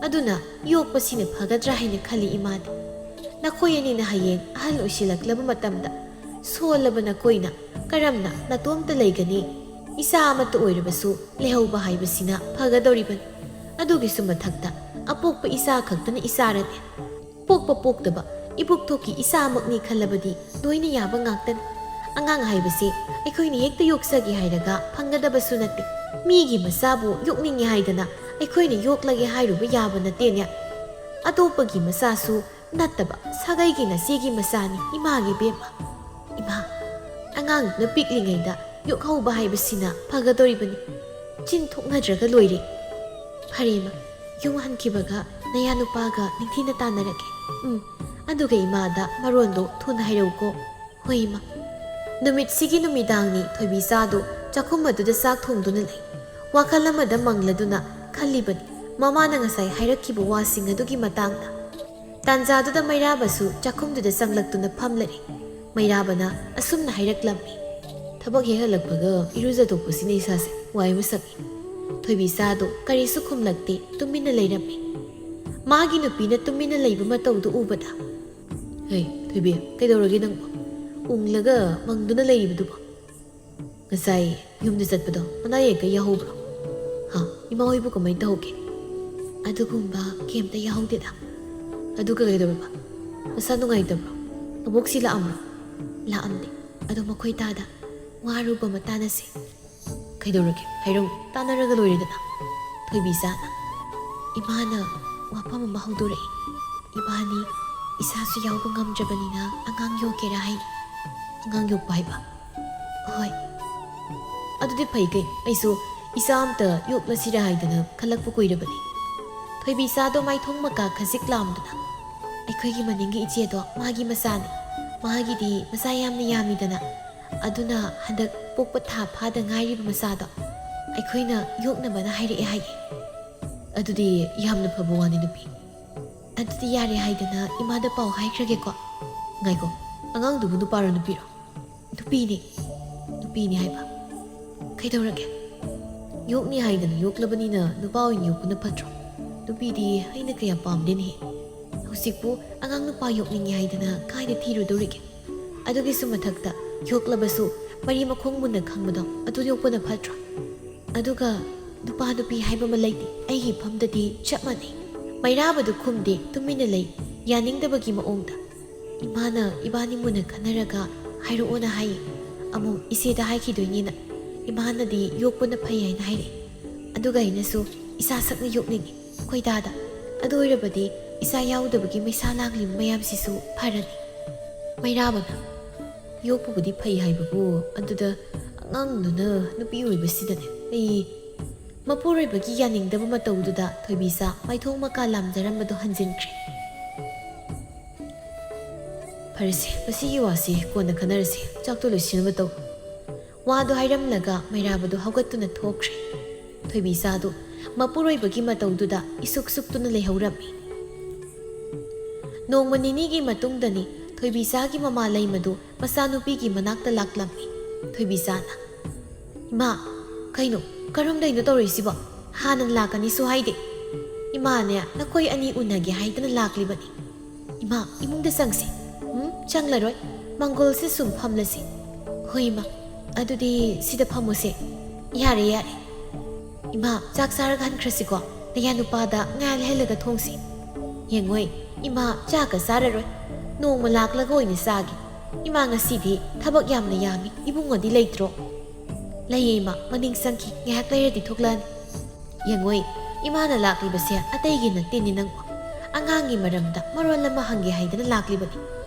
ꯑꯗꯨꯅ ꯌꯣꯛꯄꯁꯤꯅ ꯐꯒꯗ꯭ꯔꯥ ꯍꯥꯏꯅ ꯈꯜꯂꯤ ꯏꯃꯥꯗꯤ ꯅꯈꯣꯏ ꯑꯅꯤꯅ ꯍꯌꯦꯡ ꯑꯍꯜ ꯑꯣꯏꯁꯤꯜꯂꯛꯂꯕ ꯃꯇꯝꯗ ꯁꯣꯜꯂꯕ ꯅꯈꯣꯏꯅ ꯀꯔꯝꯅ ꯅꯇꯣꯝꯇ ꯂꯩꯒꯅꯤ ꯏꯆꯥ ꯑꯃꯠꯇ ꯑꯣꯏꯔꯕꯁꯨ ꯂꯩꯍꯧꯕ ꯍꯥꯏꯕꯁꯤꯅ ꯐꯒꯗꯧꯔꯤꯕꯅꯤ ꯑꯗꯨꯒꯤꯁꯨ ꯃꯊꯛꯇ ꯑꯄꯣꯛꯄ ꯏꯆꯥ ꯈꯛꯇꯅ ꯏꯆꯥꯔꯅꯤ ꯄꯣꯛꯄ ꯄꯣꯛꯇꯕ ꯏꯕꯨꯛꯊꯣꯛꯀꯤ ꯏꯆꯥꯃꯛꯅꯤ ꯈꯜꯂꯕꯗꯤ ꯂꯣꯏꯅ ꯌꯥꯕ ꯉꯥꯛꯇꯅꯤ ꯑꯉꯥꯡ ꯍꯥꯏꯕꯁꯤ ꯑꯩꯈꯣꯏꯅ ꯍꯦꯛꯇ ꯌꯣꯛꯆꯒꯦ ꯍꯥꯏꯔꯒ ꯐꯪꯒꯗꯕꯁꯨ ꯅꯠꯇꯦ ꯃꯤꯒꯤ ꯃꯆꯥꯕꯨ ꯌꯣꯛꯅꯤꯡꯉꯦ ꯍꯥꯏꯗꯅ ꯑꯩꯈꯣꯏꯅ ꯌꯣꯛꯂꯒꯦ ꯍꯥꯏꯔꯨꯕ ꯌꯥꯕ ꯅꯠꯇꯦꯅꯦ ꯑꯇꯣꯞꯄꯒꯤ ꯃꯆꯥꯁꯨ ꯅꯠꯇꯕ ꯁꯥꯒꯩꯒꯤ ꯅꯆꯦꯒꯤ ꯃꯆꯥꯅꯤ ꯏꯃꯥꯒꯤ ꯕꯦꯝꯃ ꯏꯃꯥ ꯑꯉꯥꯡꯗꯨꯅ ꯄꯤꯛꯂꯤꯉꯩꯗ ꯌꯣꯛꯍꯧꯕ ꯍꯥꯏꯕꯁꯤꯅ ꯐꯒꯗꯧꯔꯤꯕꯅꯤ ꯆꯤꯟ ꯊꯣꯛꯅꯗ꯭ꯔꯒ ꯂꯣꯏꯔꯦ ꯐꯔꯦꯃ ꯌꯨꯝ ꯍꯟꯈꯤꯕꯒ ꯅꯌꯥ ꯅꯨꯄꯥꯒ ꯅꯤꯡꯊꯤꯅ ꯇꯥꯟꯅꯔꯒꯦ ꯑꯗꯨꯒ ꯏꯃꯥꯗ ꯃꯔꯣꯟꯗꯣ ꯊꯨꯅ ꯍꯥꯏꯔꯧꯀꯣ ꯍꯣꯏ ꯏꯃꯥ ꯅꯨꯃꯤꯠꯁꯤꯒꯤ ꯅꯨꯃꯤꯗꯥꯡꯅꯤ ꯊꯣꯏꯕꯤꯆꯥꯗꯣ ꯆꯥꯛꯈꯨꯝ ꯑꯗꯨꯗ ꯆꯥꯛ ꯊꯣꯡꯗꯨꯅ ꯂꯩ ꯋꯥꯈꯜ ꯑꯃꯗ ꯃꯪꯂꯗꯨꯅ ꯈꯜꯂꯤꯕꯅꯤ ꯃꯃꯥꯅ ꯉꯁꯥꯏ ꯍꯥꯏꯔꯛꯈꯤꯕ ꯋꯥꯁꯤꯡ ꯑꯗꯨꯒꯤ ꯃꯇꯥꯡꯗ ꯇꯥꯟꯖꯥꯗꯨꯗ ꯃꯩꯔꯥꯕꯁꯨ ꯆꯥꯛꯈꯨꯝꯗꯨꯗ ꯆꯪꯂꯛꯇꯨꯅ ꯐꯝꯂꯔꯤ ꯃꯩꯔꯥꯕꯅ ꯑꯁꯨꯝꯅ ꯍꯥꯏꯔꯛꯂꯝꯃꯤ ꯊꯕꯛ ꯍꯦꯛ ꯍꯜꯂꯛꯄꯒ ꯏꯔꯨꯖꯊꯣꯛꯄꯁꯤꯅ ꯏꯁꯥꯁꯦ ꯋꯥꯏ ꯑꯃ ꯁꯛꯏ ꯊꯣꯏꯕꯤꯆꯥꯗꯣ ꯀꯔꯤꯁꯨ ꯈꯨꯝꯂꯛꯇꯦ ꯇꯨꯃꯤꯟꯅ ꯂꯩꯔꯝꯃꯤ ꯃꯥꯒꯤ ꯅꯨꯄꯤꯅ ꯇꯨꯃꯤꯟꯅ ꯂꯩꯕ ꯃꯇꯧꯗꯨ ꯎꯕꯗ ꯍꯩ ꯊꯣꯏꯕꯤ ꯀꯩꯗꯧꯔꯒꯦ ꯅꯪꯕꯣ ꯎꯪꯂꯒ ꯃꯪꯗꯨꯅ ꯂꯩꯔꯤꯕꯗꯨꯕꯣ ꯉꯁꯥꯏ ꯌꯨꯝꯗ ꯆꯠꯄꯗꯣ ꯑꯅꯥ ꯑꯌꯦꯛꯀ ꯌꯥꯎꯍꯧꯕ꯭ꯔꯣ ꯏꯃꯥ ꯍꯣꯏꯕꯨ ꯀꯃꯥꯏꯅ ꯇꯧꯍꯧꯒꯦ ꯑꯗꯨꯒꯨꯝꯕ ꯀꯩꯝꯇ ꯌꯥꯎꯍꯧꯗꯦꯗ ꯑꯗꯨꯒ ꯀꯩꯗꯧꯔꯕ ꯃꯁꯥ ꯅꯨꯡꯉꯥꯏꯇꯕ꯭ꯔꯣ ꯑꯕꯣꯛꯁꯤ ꯂꯥꯛꯑꯝꯕ꯭ꯔꯣ ꯂꯥꯛꯑꯝꯗꯦ ꯑꯗꯣ ꯃꯈꯣꯏ ꯇꯥꯗ ꯋꯥꯔꯨꯕ ꯑꯃ ꯇꯥꯟꯅꯁꯤ ꯀꯩꯗꯧꯔꯒꯦ ꯍꯥꯏꯔꯧ ꯇꯥꯟꯅꯔꯒ ꯂꯣꯏꯔꯦꯗꯅ ꯊꯣꯏꯕꯤꯆꯥꯅ ꯏꯃꯥꯅ ꯋꯥꯐꯝ ꯑꯃ ꯍꯧꯗꯣꯔꯛꯏ ꯏꯕꯥꯅꯤ ꯏꯁꯥꯁꯨ ꯌꯥꯎꯕ ꯉꯝꯗ꯭ꯔꯕꯅꯤꯅ ꯑꯉꯥꯡ ꯌꯣꯛꯀꯦꯔꯥ ꯍꯥꯏꯅ ꯑꯉꯥꯡ ꯌꯣꯛꯄ ꯍꯥꯏꯕ ꯍꯣꯏ ꯑꯗꯨꯗꯤ ꯐꯩ ꯀꯩ ꯑꯩꯁꯨ ꯏꯆꯥ ꯑꯝꯇ ꯌꯣꯛꯂꯁꯤꯔꯥ ꯍꯥꯏꯗꯅ ꯈꯜꯂꯛꯄ ꯀꯨꯏꯔꯕꯅꯤ ꯊꯣꯏꯕꯤꯆꯥꯗꯣ ꯃꯥꯏꯊꯣꯡ ꯃꯀꯥ ꯈꯖꯤꯛ ꯂꯥꯝꯗꯨꯅ ꯑꯩꯈꯣꯏꯒꯤ ꯃꯅꯤꯡꯒꯤ ꯏꯆꯦꯗꯣ ꯃꯥꯒꯤ ꯃꯆꯥꯅꯤ ꯃꯥꯒꯤꯗꯤ ꯃꯆꯥ ꯌꯥꯝꯅ ꯌꯥꯝꯃꯤꯗꯅ ꯑꯗꯨꯅ ꯍꯟꯗꯛ ꯄꯣꯛꯄ ꯊꯥ ꯐꯥꯗ ꯉꯥꯏꯔꯤꯕ ꯃꯆꯥꯗꯣ ꯑꯩꯈꯣꯏꯅ ꯌꯣꯛꯅꯕꯅ ꯍꯥꯏꯔꯛꯑꯦ ꯍꯥꯏꯌꯦ ꯑꯗꯨꯗꯤ ꯌꯥꯝꯅ ꯐꯕ ꯋꯥꯅꯤ ꯅꯨꯄꯤ ꯑꯗꯨꯗꯤ ꯌꯥꯔꯦ ꯍꯥꯏꯗꯅ ꯏꯃꯥꯗ ꯄꯥꯎ ꯍꯥꯏꯈ꯭ꯔꯒꯦꯀꯣ ꯉꯥꯏꯀꯣ ꯑꯉꯥꯡꯗꯨꯕꯨ ꯅꯨꯄꯥꯔꯣ ꯅꯨꯄꯤꯔꯣ ꯅꯨꯄꯤꯅꯤ ꯅꯨꯄꯤꯅꯤ ꯍꯥꯏꯕ ꯀꯩꯗꯧꯔꯒꯦ ꯌꯣꯛꯅꯤ ꯍꯥꯏꯗꯅ ꯌꯣꯛꯂꯕꯅꯤꯅ ꯅꯨꯄꯥ ꯑꯣꯏꯅ ꯌꯣꯛꯄꯅ ꯐꯠꯇ꯭ꯔꯣ ꯅꯨꯄꯤꯗꯤ ꯑꯩꯅ ꯀꯌꯥ ꯄꯥꯝꯗꯦꯅꯦ ꯍꯧꯖꯤꯛꯄꯨ ꯑꯉꯥꯡ ꯅꯨꯄꯥ ꯌꯣꯛꯅꯤꯡꯉꯦ ꯍꯥꯏꯗꯅ ꯀꯥꯏꯗ ꯊꯤꯔꯨꯗꯧꯔꯤꯒꯦ ꯑꯗꯨꯒꯤꯁꯨ ꯃꯊꯛꯇ ꯌꯣꯛꯂꯕꯁꯨ ꯃꯔꯤ ꯃꯈꯣꯡ ꯃꯨꯟꯅ ꯈꯪꯕꯗꯣ ꯑꯗꯨ ꯌꯣꯛꯄꯅ ꯐꯠꯇ꯭ꯔꯣ ꯑꯗꯨꯒ ꯅꯨꯄꯥ ꯅꯨꯄꯤ ꯍꯥꯏꯕ ꯑꯃ ꯂꯩꯇꯦ ꯑꯩꯒꯤ ꯏꯐꯝꯗꯗꯤ ꯆꯞ ꯃꯥꯟꯅꯩ ꯃꯩꯔꯥꯕꯗꯨ ꯈꯨꯝꯗꯦ ꯇꯨꯃꯤꯟꯅ ꯂꯩ ꯌꯥꯅꯤꯡꯗꯕꯒꯤ ꯃꯑꯣꯡꯗ ꯏꯃꯥꯅ ꯏꯕꯥꯅꯤ ꯃꯨꯟꯅ ꯈꯟꯅꯔꯒ ꯍꯥꯏꯔꯛꯑꯣꯅ ꯍꯥꯏꯌꯦ ꯑꯃꯨꯛ ꯏꯆꯦꯗ ꯍꯥꯏꯈꯤꯗꯣꯏꯅꯤꯅ ꯏꯃꯥꯅꯗꯤ ꯌꯣꯛꯄꯅ ꯐꯩ ꯍꯥꯏꯅ ꯍꯥꯏꯔꯛꯑꯦ ꯑꯗꯨꯒ ꯑꯩꯅꯁꯨ ꯏꯆꯥ ꯁꯛꯅ ꯌꯣꯛꯅꯤꯡꯉꯤ ꯈꯣꯏꯗꯥꯗ ꯑꯗꯨ ꯑꯣꯏꯔꯕꯗꯤ ꯏꯆꯥ ꯌꯥꯎꯗꯕꯒꯤ ꯃꯩꯁꯥ ꯂꯥꯡꯂꯤꯕ ꯃꯌꯥꯝꯁꯤꯁꯨ ꯐꯔꯅꯤ ꯃꯩꯔꯥꯕꯅ ꯌꯣꯛꯄꯕꯨꯗꯤ ꯐꯩ ꯍꯥꯏꯕꯕꯨ ꯑꯗꯨꯗ ꯑꯉꯥꯡꯗꯨꯅ ꯅꯨꯄꯤ ꯑꯣꯏꯕꯁꯤꯗꯅꯦ ꯑꯩ ꯃꯄꯨꯔꯣꯏꯕꯒꯤ ꯌꯥꯅꯤꯡꯗꯕ ꯃꯇꯧꯗꯨꯗ ꯊꯣꯏꯕꯤꯆꯥ ꯃꯥꯏꯊꯣꯡ ꯃꯀꯥ ꯂꯥꯝꯖꯔꯝꯕꯗꯣ ꯍꯟꯖꯤꯟꯈ꯭ꯔꯦ ꯐꯔꯁꯦ ꯃꯁꯤꯒꯤ ꯋꯥꯁꯤ ꯀꯣꯟꯅ ꯈꯟꯅꯔꯁꯤ ꯆꯥꯛꯇꯣ ꯂꯣꯏꯁꯤꯟꯅꯕ ꯇꯧ ꯋꯥꯗꯣ ꯍꯥꯏꯔꯝꯂꯒ ꯃꯩꯔꯥꯕꯗꯣ ꯍꯧꯒꯠꯇꯨꯅ ꯊꯣꯛꯈ꯭ꯔꯦ ꯊꯣꯏꯕꯤꯆꯥꯗꯨ ꯃꯄꯨꯔꯣꯏꯕꯒꯤ ꯃꯇꯧꯗꯨꯗ ꯏꯁꯨꯛ ꯁꯨꯛꯇꯨꯅ ꯂꯩꯍꯧꯔꯝꯃꯤ꯫ ꯅꯣꯡꯃ ꯅꯤꯅꯤꯒꯤ ꯃꯇꯨꯡꯗꯅꯤ ꯊꯣꯏꯕꯤꯆꯥꯒꯤ ꯃꯃꯥ ꯂꯩꯃꯗꯨ ꯃꯆꯥꯅꯨꯄꯤꯒꯤ ꯃꯅꯥꯛꯇ ꯂꯥꯛꯂꯝꯃꯤ꯫ ꯊꯣꯏꯕꯤꯆꯥꯅ "ꯏꯃꯥ, ꯀꯩꯅꯣ ꯀꯔꯝꯗꯩꯅꯣ ꯇꯧꯔꯤꯁꯤꯕꯣ? ꯍꯥꯟꯅ ꯂꯥꯛꯀꯅꯤꯁꯨ ꯍꯥꯏꯗꯦ꯫ ꯏꯃꯥꯅꯦ ꯅꯈꯣꯏ ꯑꯅꯤ ꯎꯅꯒꯦ ꯍꯥꯏꯗꯅ ꯂꯥꯛꯂꯤꯕꯅꯤ꯫ ꯏꯃꯥ, ꯏꯃꯨꯡꯗ ꯆꯪꯁꯤ." "ꯆꯪꯂꯔꯣꯏ, ꯃꯪꯒꯣꯜꯁꯦ ꯁꯨꯝ ꯐꯝꯂꯁꯤ." "ꯍꯣꯏ ꯏꯃꯥ, ꯑꯗꯨꯗꯤ ꯁꯤꯗ ꯐꯝꯃꯨꯁꯦ." "ꯌꯥꯔꯦ ꯌꯥꯔꯦ." "ꯏꯃꯥ, ꯆꯥꯛ ꯆꯥꯔꯒ ꯍꯟꯈ꯭ꯔꯁꯤꯀꯣ? ꯅꯌꯥ ꯅꯨꯄꯥꯗ ꯉꯥ ꯂꯩꯍꯜꯂꯒ ꯊꯣꯡꯁꯤ." "ꯌꯦꯡꯉꯣꯏ, ꯏꯃꯥ ꯆꯥꯛꯀ ꯆꯥꯔꯔꯣꯏ, ꯅꯣꯡꯃ ꯂꯥꯛꯂꯒ ꯑꯣꯏꯅ ꯆꯥꯒꯦ꯫ ꯏꯃꯥ ꯉꯁꯤꯗꯤ ꯊꯕꯛ ꯌꯥꯝꯅ ꯌꯥꯝꯃꯤ, ꯏꯕꯨꯡꯉꯣꯗꯤ ꯂꯩꯇ꯭ꯔꯣ?" "ꯂꯩꯌꯦ ꯏꯃꯥ, ꯃꯅꯤꯡ ꯆꯪꯈꯤ, ꯉꯥꯏꯍꯥꯛ ꯂꯩꯔꯗꯤ ꯊꯣꯛꯂꯛꯑꯅꯤ." "ꯌꯦꯡꯉꯣꯏ, ꯏꯃꯥꯅ ꯂꯥꯛꯂꯤꯕꯁꯦ ꯑꯇꯩꯒꯤ ꯅꯠꯇꯦꯅꯦ ꯅꯪꯕꯣ, ꯑꯉꯥꯡꯒꯤ ꯃꯔꯝꯗ ꯃꯔꯣꯜ ꯑꯃ ꯍꯪꯒꯦ ꯍꯥꯏꯗꯅ ꯂꯥꯛꯂꯤꯕꯅꯤ꯫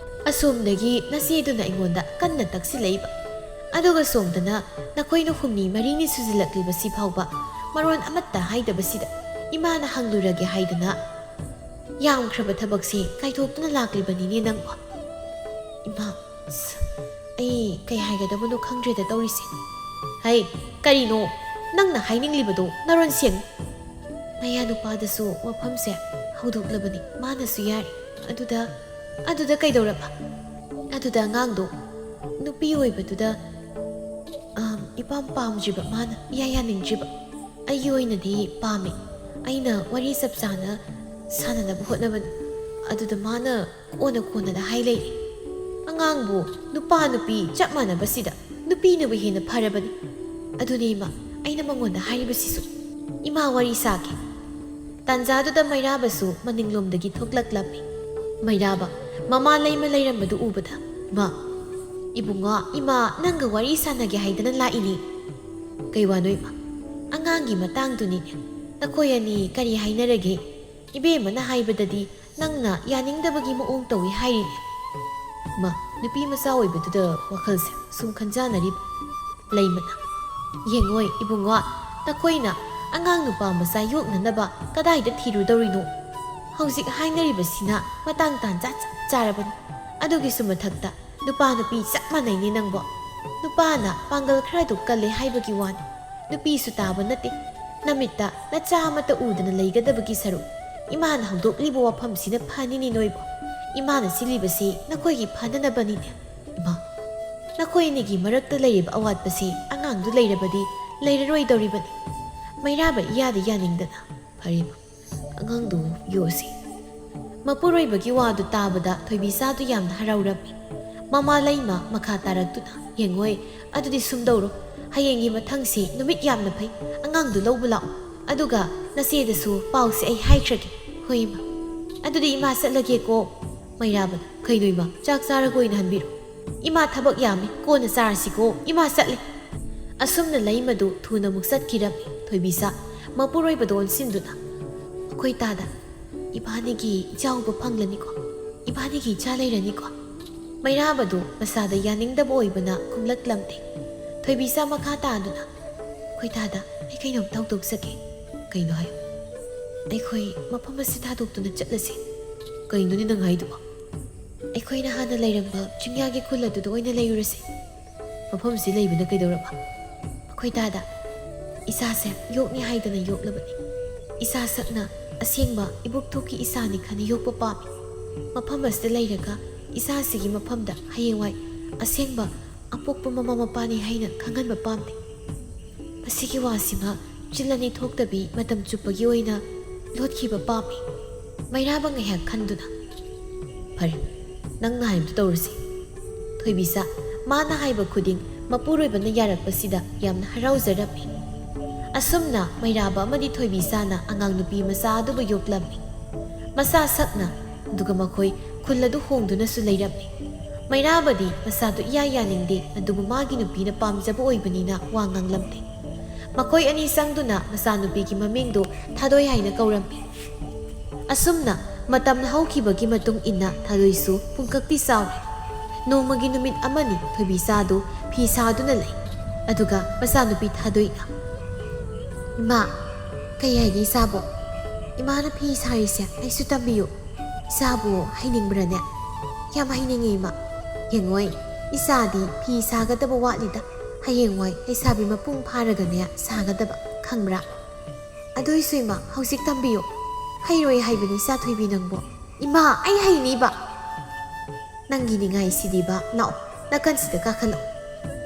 ꯑꯁꯣꯝꯗꯒꯤ ꯅꯆꯦꯗꯨꯅ ꯑꯩꯉꯣꯟꯗ ꯀꯟꯅ ꯇꯛꯁꯤꯜꯂꯛꯏꯕ, ꯑꯗꯨꯒ ꯁꯣꯝꯗꯅ ꯅꯈꯣꯏꯅ ꯍꯨꯝꯅꯤ ꯃꯔꯤꯅꯤ ꯁꯨꯖꯤꯜꯂꯛꯂꯤꯕꯁꯤ ꯐꯥꯎꯕ ꯃꯔꯣꯟ ꯑꯃꯠꯇ ꯍꯥꯏꯗꯕꯁꯤꯗ ꯏꯃꯥꯅ ꯍꯪꯂꯨꯔꯒꯦ ꯍꯥꯏꯗꯅ ꯌꯥꯝꯈ꯭ꯔꯕ ꯊꯕꯛꯁꯦ ꯀꯥꯏꯊꯣꯛꯇꯨꯅ ꯂꯥꯛꯂꯤꯕꯅꯤꯅꯦ ꯅꯪꯕꯣ." "ꯏꯃꯥ, ꯑꯩ ꯀꯩ ꯍꯥꯏꯒꯗꯕꯅꯣ ꯈꯪꯗ꯭ꯔꯦꯗ ꯇꯧꯔꯤꯁꯦ." "ꯍꯩ, ꯀꯔꯤꯅꯣ ꯅꯪꯅ ꯍꯥꯏꯅꯤꯡꯂꯤꯕꯗꯣ? ꯅꯔꯣꯟ ꯁꯦꯡꯉꯨ." "ꯅꯌꯥ ꯅꯨꯄꯥꯗꯁꯨ ꯋꯥꯐꯝꯁꯦ ꯍꯧꯗꯣꯛꯂꯕꯅꯤ, ꯃꯥꯅꯁꯨ ꯌꯥꯔꯤ. ꯑꯗꯨꯗ ꯀꯩꯗꯧꯔꯕ?" "ꯑꯗꯨꯗ ꯑꯉꯥꯡꯗꯣ ꯅꯨꯄꯤ ꯑꯣꯏꯕꯗꯨꯗ ꯏꯄꯥꯝ ꯄꯥꯝꯗ꯭ꯔꯤꯕ, ꯃꯥꯅ ꯏꯌꯥ ꯌꯥꯅꯤꯡꯗ꯭ꯔꯤꯕ. ꯑꯩꯒꯤ ꯑꯣꯏꯅꯗꯤ ꯄꯥꯝꯃꯤ. ꯑꯩꯅ ꯋꯥꯔꯤ ꯆꯞ ꯆꯥꯅ ꯁꯥꯟꯅꯅꯕ ꯍꯣꯠꯅꯕꯅꯤ, ꯑꯗꯨꯗ ꯃꯥꯅ ꯀꯣꯟꯅ ꯍꯥꯏ ꯂꯩꯔꯦ. ꯑꯉꯥꯡꯕꯨ ꯅꯨꯄꯥ ꯅꯨꯄꯤ ꯆꯞ ꯃꯥꯟꯅꯕꯁꯤꯗ ꯅꯨꯄꯤꯅꯕꯨ ꯍꯦꯟꯅ ꯐꯔꯕꯅꯤ. ꯑꯗꯨꯅꯦ ꯏꯃꯥ, ꯑꯩꯅ ꯃꯉꯣꯟꯗ ꯍꯥꯏꯔꯤꯕꯁꯤꯁꯨ." "ꯏꯃꯥ, ꯋꯥꯔꯤ ꯁꯥꯒꯦ." ꯇꯥꯟꯖꯥꯗꯨꯗ ꯃꯩꯔꯥꯕꯁꯨ ꯃꯅꯤꯡꯂꯣꯝꯗꯒꯤ ꯊꯣꯛꯂꯛꯂꯝꯃꯤ꯫ ꯃꯩꯔꯥꯕ ꯃꯃꯥ ꯂꯩꯃ ꯂꯩꯔꯝꯕꯗꯨ ꯎꯕꯗ, "ꯏꯃꯥ, ꯏꯕꯨꯡꯉꯣ, ꯏꯃꯥ ꯅꯪꯒ ꯋꯥꯔꯤ ꯁꯥꯟꯅꯒꯦ ꯍꯥꯏꯗꯅ ꯂꯥꯛꯏꯅꯤ." "ꯀꯩ ꯋꯥꯅꯣ ꯏꯃꯥ?" "ꯑꯉꯥꯡꯒꯤ ꯃꯇꯥꯡꯗꯨꯅꯤꯅꯦ. ꯅꯈꯣꯏ ꯑꯅꯤ ꯀꯔꯤ ꯍꯥꯏꯅꯔꯒꯦ? ꯏꯕꯦꯝꯃꯅ ꯍꯥꯏꯕꯗꯗꯤ ꯅꯪꯅ ꯌꯥꯅꯤꯡꯗꯕꯒꯤ ꯃꯑꯣꯡ ꯇꯧꯏ ꯍꯥꯏꯔꯤꯅꯦ." "ꯏꯃꯥ, ꯅꯨꯄꯤ ꯃꯆꯥ ꯑꯣꯏꯕꯗꯨꯗ ꯋꯥꯈꯜꯁꯦ ꯁꯨꯝ ꯈꯟꯖꯥꯟꯅꯔꯤꯕ." ꯂꯩꯃꯅ, "ꯌꯦꯡꯉꯣꯏ ꯏꯕꯨꯡꯉꯣ, ꯅꯈꯣꯏꯅ ꯑꯉꯥꯡ ꯅꯨꯄꯥ ꯃꯆꯥ ꯌꯣꯛꯅꯅꯕ ꯀꯗꯥꯏꯗ ꯊꯤꯔꯨꯗꯧꯔꯤꯅꯣ? ꯍꯧꯖꯤꯛ ꯍꯥꯏꯅꯔꯤꯕꯁꯤꯅ ꯃꯇꯥꯡ ꯇꯥꯟꯖꯥ ꯆꯞ ꯆꯥꯔꯕꯅꯤ. ꯑꯗꯨꯒꯤꯁꯨ ꯃꯊꯛꯇ ꯅꯨꯄꯥ ꯅꯨꯄꯤ ꯆꯞ ꯃꯥꯟꯅꯩꯅꯦ ꯅꯪꯕꯣ. ꯅꯨꯄꯥꯅ ꯄꯥꯡꯒꯜ ꯈꯔꯗꯨ ꯀꯜꯂꯦ ꯍꯥꯏꯕꯒꯤ ꯋꯥꯅꯤ, ꯅꯨꯄꯤꯁꯨ ꯇꯥꯕ ꯅꯠꯇꯦ. ꯅꯃꯤꯠꯇ ꯅꯆꯥ ꯑꯃꯠꯇ ꯎꯗꯅ ꯂꯩꯒꯗꯕꯒꯤ ꯁꯔꯨꯛ ꯏꯃꯥꯅ ꯍꯧꯗꯣꯛꯂꯤꯕ ꯋꯥꯐꯝꯁꯤꯅ ꯐꯅꯤꯅꯤ ꯅꯣꯏꯕꯣ. ꯏꯃꯥꯅ ꯁꯤꯜꯂꯤꯕꯁꯤ ꯅꯈꯣꯏꯒꯤ ꯐꯅꯅꯕꯅꯤꯅꯦ. ꯏꯃꯥ, ꯅꯈꯣꯏ ꯑꯅꯤꯒꯤ ꯃꯔꯛꯇ ꯂꯩꯔꯤꯕ ꯑꯋꯥꯠꯄꯁꯤ ꯑꯉꯥꯡꯗꯨ ꯂꯩꯔꯕꯗꯤ ꯂꯩꯔꯔꯣꯏꯗꯧꯔꯤꯕꯅꯤ." ꯃꯩꯔꯥꯕ ꯏꯌꯥꯗ ꯌꯥꯅꯤꯡꯗꯅ, "ꯐꯔꯦ, ꯑꯉꯥꯡꯗꯨ ꯌꯣꯛꯑꯁꯤ." ꯃꯄꯨꯔꯣꯏꯕꯒꯤ ꯋꯥꯗꯨ ꯇꯥꯕꯗ ꯊꯣꯏꯕꯤꯆꯥꯗꯨ ꯌꯥꯝꯅ ꯍꯔꯥꯎꯔꯝꯃꯤ꯫ ꯃꯃꯥ ꯂꯩꯃ ꯃꯈꯥ ꯇꯥꯔꯛꯇꯨꯅ, "ꯌꯦꯡꯉꯣꯏ, ꯑꯗꯨꯗꯤ ꯁꯨꯝꯗꯧꯔꯣ. ꯍꯌꯦꯡꯒꯤ ꯃꯊꯪꯁꯤ ꯅꯨꯃꯤꯠ ꯌꯥꯝꯅ ꯐꯩ, ꯑꯉꯥꯡꯗꯨ ꯂꯧꯕ ꯂꯥꯛꯑꯣ. ꯑꯗꯨꯒ ꯅꯆꯦꯗꯁꯨ ꯄꯥꯎꯁꯦ ꯑꯩ ꯍꯥꯏꯈ꯭ꯔꯒꯦ." "ꯍꯣꯏ ꯏꯃꯥ, ꯑꯗꯨꯗꯤ ꯏꯃꯥ ꯆꯠꯂꯒꯦꯀꯣ." ꯃꯩꯔꯥꯕꯅ, "ꯀꯩꯅꯣ ꯏꯃꯥ, ꯆꯥꯛ ꯆꯥꯔꯒ ꯑꯣꯏꯅ ꯍꯟꯕꯤꯔꯣ." "ꯏꯃꯥ, ꯊꯕꯛ ꯌꯥꯝꯃꯤ, ꯀꯣꯟꯅ ꯆꯥꯔꯁꯤꯀꯣ, ꯏꯃꯥ ꯆꯠꯂꯦ." ꯑꯁꯨꯝꯅ ꯂꯩꯃꯗꯨ ꯊꯨꯅ ꯑꯃꯨꯛ ꯆꯠꯈꯤꯔꯝꯃꯤ꯫ ꯊꯣꯏꯕꯤꯆꯥ ꯃꯄꯨꯔꯣꯏꯕꯗ ꯑꯣꯟꯁꯤꯟꯗꯨꯅ, "ꯑꯩꯈꯣꯏ ꯇꯥꯗ, ꯏꯕꯥꯅꯤꯒꯤ ꯏꯆꯥꯎꯕ ꯐꯪꯂꯅꯤꯀꯣ? ꯏꯕꯥꯅꯤꯒꯤ ꯏꯆꯥ ꯂꯩꯔꯅꯤꯀꯣ?" ꯃꯩꯔꯥꯕꯗꯨ ꯃꯁꯥꯗ ꯌꯥꯅꯤꯡꯗꯕ ꯑꯣꯏꯕꯅ ꯈꯨꯝꯂꯛꯂꯝꯗꯦ꯫ ꯊꯣꯏꯕꯤꯆꯥ ꯃꯈꯥ ꯇꯥꯗꯨꯅ, "ꯑꯩꯈꯣꯏ ꯇꯥꯗ, ꯑꯩ ꯀꯩꯅꯣꯝꯇ ꯍꯧꯗꯣꯛꯆꯒꯦ." "ꯀꯩꯅꯣ ꯍꯥꯏꯌꯨ." "ꯑꯩꯈꯣꯏ ꯃꯐꯝ ꯑꯁꯤ ꯊꯥꯗꯣꯛꯇꯨꯅ ꯆꯠꯂꯁꯤ." "ꯀꯩꯅꯣꯅꯦ ꯅꯪ ꯍꯥꯏꯗꯨꯕꯣ?" "ꯑꯩꯈꯣꯏꯅ ꯍꯥꯟꯅ ꯂꯩꯔꯝꯕ ꯆꯤꯡꯌꯥꯒꯤ ꯈꯨꯜ ꯑꯗꯨꯗ ꯑꯣꯏꯅ ꯂꯩꯔꯨꯔꯁꯤ." "ꯃꯐꯝꯁꯤ ꯂꯩꯕꯅ ꯀꯩꯗꯧꯔꯕ?" "ꯑꯩꯈꯣꯏ ꯇꯥꯗ, ꯏꯆꯥꯁꯦ ꯌꯣꯛꯅꯤ ꯍꯥꯏꯗꯅ ꯌꯣꯛꯂꯕꯅꯤ. ꯏꯆꯥ ꯁꯛꯅ ꯑꯁꯦꯡꯕ ꯏꯕꯣꯛꯊꯣꯛꯀꯤ ꯏꯆꯥꯅꯤ ꯈꯟꯅ ꯌꯣꯛꯄ ꯄꯥꯝꯃꯤ. ꯃꯐꯝ ꯑꯁꯤꯗ ꯂꯩꯔꯒ ꯏꯆꯥꯁꯤꯒꯤ ꯃꯐꯝꯗ ꯍꯌꯦꯡꯋꯥꯏ ꯑꯁꯦꯡꯕ ꯑꯄꯣꯛꯄ ꯃꯃꯥ ꯃꯄꯥꯅꯤ ꯍꯥꯏꯅ ꯈꯪꯍꯟꯕ ꯄꯥꯝꯗꯦ. ꯃꯁꯤꯒꯤ ꯋꯥꯁꯤꯃ ꯆꯤꯜ ꯑꯅꯤ ꯊꯣꯛꯇꯕꯤ ꯃꯇꯝ ꯆꯨꯞꯄꯒꯤ ꯑꯣꯏꯅ ꯂꯣꯠꯈꯤꯕ ꯄꯥꯝꯃꯤ." ꯃꯩꯔꯥꯕ ꯉꯥꯏꯍꯥꯛ ꯈꯟꯗꯨꯅ, "ꯐꯔꯦ, ꯅꯪꯅ ꯍꯥꯏꯕꯗꯨ ꯇꯧꯔꯁꯤ." ꯊꯣꯏꯕꯤꯆꯥ ꯃꯥꯅ ꯍꯥꯏꯕ ꯈꯨꯗꯤꯡ ꯃꯄꯨꯔꯣꯏꯕꯅ ꯌꯥꯔꯛꯄꯁꯤꯗ ꯌꯥꯝꯅ ꯍꯔꯥꯎꯖꯔꯝꯃꯤ꯫ ꯑꯁꯨꯝꯅ ꯃꯩꯔꯥꯕ ꯑꯃꯗꯤ ꯊꯣꯏꯕꯤꯆꯥꯅ ꯑꯉꯥꯡ ꯅꯨꯄꯤ ꯃꯆꯥ ꯑꯗꯨꯕꯨ ꯌꯣꯛꯂꯝꯃꯤ꯫ ꯃꯆꯥ ꯁꯛꯅ, ꯑꯗꯨꯒ ꯃꯈꯣꯏ ꯈꯨꯜ ꯑꯗꯨ ꯍꯣꯡꯗꯨꯅꯁꯨ ꯂꯩꯔꯝꯃꯤ꯫ ꯃꯩꯔꯥꯕꯗꯤ ꯃꯆꯥꯗꯨ ꯏꯌꯥ ꯌꯥꯅꯤꯡꯗꯦ, ꯑꯗꯨꯕꯨ ꯃꯥꯒꯤ ꯅꯨꯄꯤꯅ ꯄꯥꯝꯖꯕ ꯑꯣꯏꯕꯅꯤꯅ ꯋꯥ ꯉꯥꯡꯂꯝꯗꯦ꯫ ꯃꯈꯣꯏ ꯑꯅꯤ ꯆꯪꯗꯨꯅ ꯃꯆꯥꯅꯨꯄꯤꯒꯤ ꯃꯃꯤꯡꯗꯨ ꯊꯥꯗꯣꯏ ꯍꯥꯏꯅ ꯀꯧꯔꯝꯃꯤ꯫ ꯑꯁꯨꯝꯅ ꯃꯇꯝꯅ ꯍꯧꯈꯤꯕꯒꯤ ꯃꯇꯨꯡ ꯏꯟꯅ ꯊꯥꯗꯣꯏꯁꯨ ꯄꯨꯡꯀꯛꯇꯤ ꯆꯥꯎꯔꯦ꯫ ꯅꯣꯡꯃꯒꯤ ꯅꯨꯃꯤꯠ ꯑꯃꯅꯤ ꯊꯣꯏꯕꯤꯆꯥꯗꯨ ꯐꯤ ꯁꯥꯗꯨꯅ ꯂꯩ꯫ ꯑꯗꯨꯒ ꯃꯆꯥꯅꯨꯄꯤ ꯊꯥꯗꯣꯏꯅ, "ꯏꯃꯥ, ꯀꯩ ꯍꯥꯏꯒꯦ ꯏꯆꯥꯕꯣ? ꯏꯃꯥꯅ ꯐꯤ ꯁꯥꯔꯤꯁꯦ ꯑꯩꯁꯨ ꯇꯝꯕꯤꯌꯨ. ꯏꯆꯥꯕꯨ ꯍꯩꯅꯤꯡꯕ꯭ꯔꯅꯦ?" "ꯌꯥꯝ ꯍꯩꯅꯤꯡꯉꯤ ꯏꯃꯥ." "ꯌꯦꯡꯉꯣꯏ, ꯏꯆꯥꯗꯤ ꯐꯤ ꯁꯥꯒꯗꯕ ꯋꯥꯠꯂꯤꯗ. ꯍꯌꯦꯡꯋꯥꯏ ꯂꯩꯁꯥꯕꯤ ꯃꯄꯨꯡ ꯐꯥꯔꯒꯅꯦ ꯁꯥꯒꯗꯕ, ꯈꯪꯕ꯭ꯔꯥ?" ꯑꯗꯨꯏꯁꯨ ꯏꯃꯥ ꯍꯧꯖꯤꯛ ꯇꯝꯕꯤꯌꯨ ꯍꯩꯔꯣꯏ ꯍꯥꯏꯕꯅꯤ ꯏꯆꯥ ꯊꯣꯏꯕꯤ ꯅꯪꯕꯨ ꯏꯃꯥ ꯑꯩ ꯍꯩꯅꯤꯕ ꯅꯪꯒꯤ ꯅꯤꯡꯉꯥꯏꯁꯤꯗꯤꯕ ꯂꯥꯛꯑꯣ ꯅꯥꯀꯟꯁꯤꯗ ꯀꯥꯈꯠꯂꯛꯑꯣ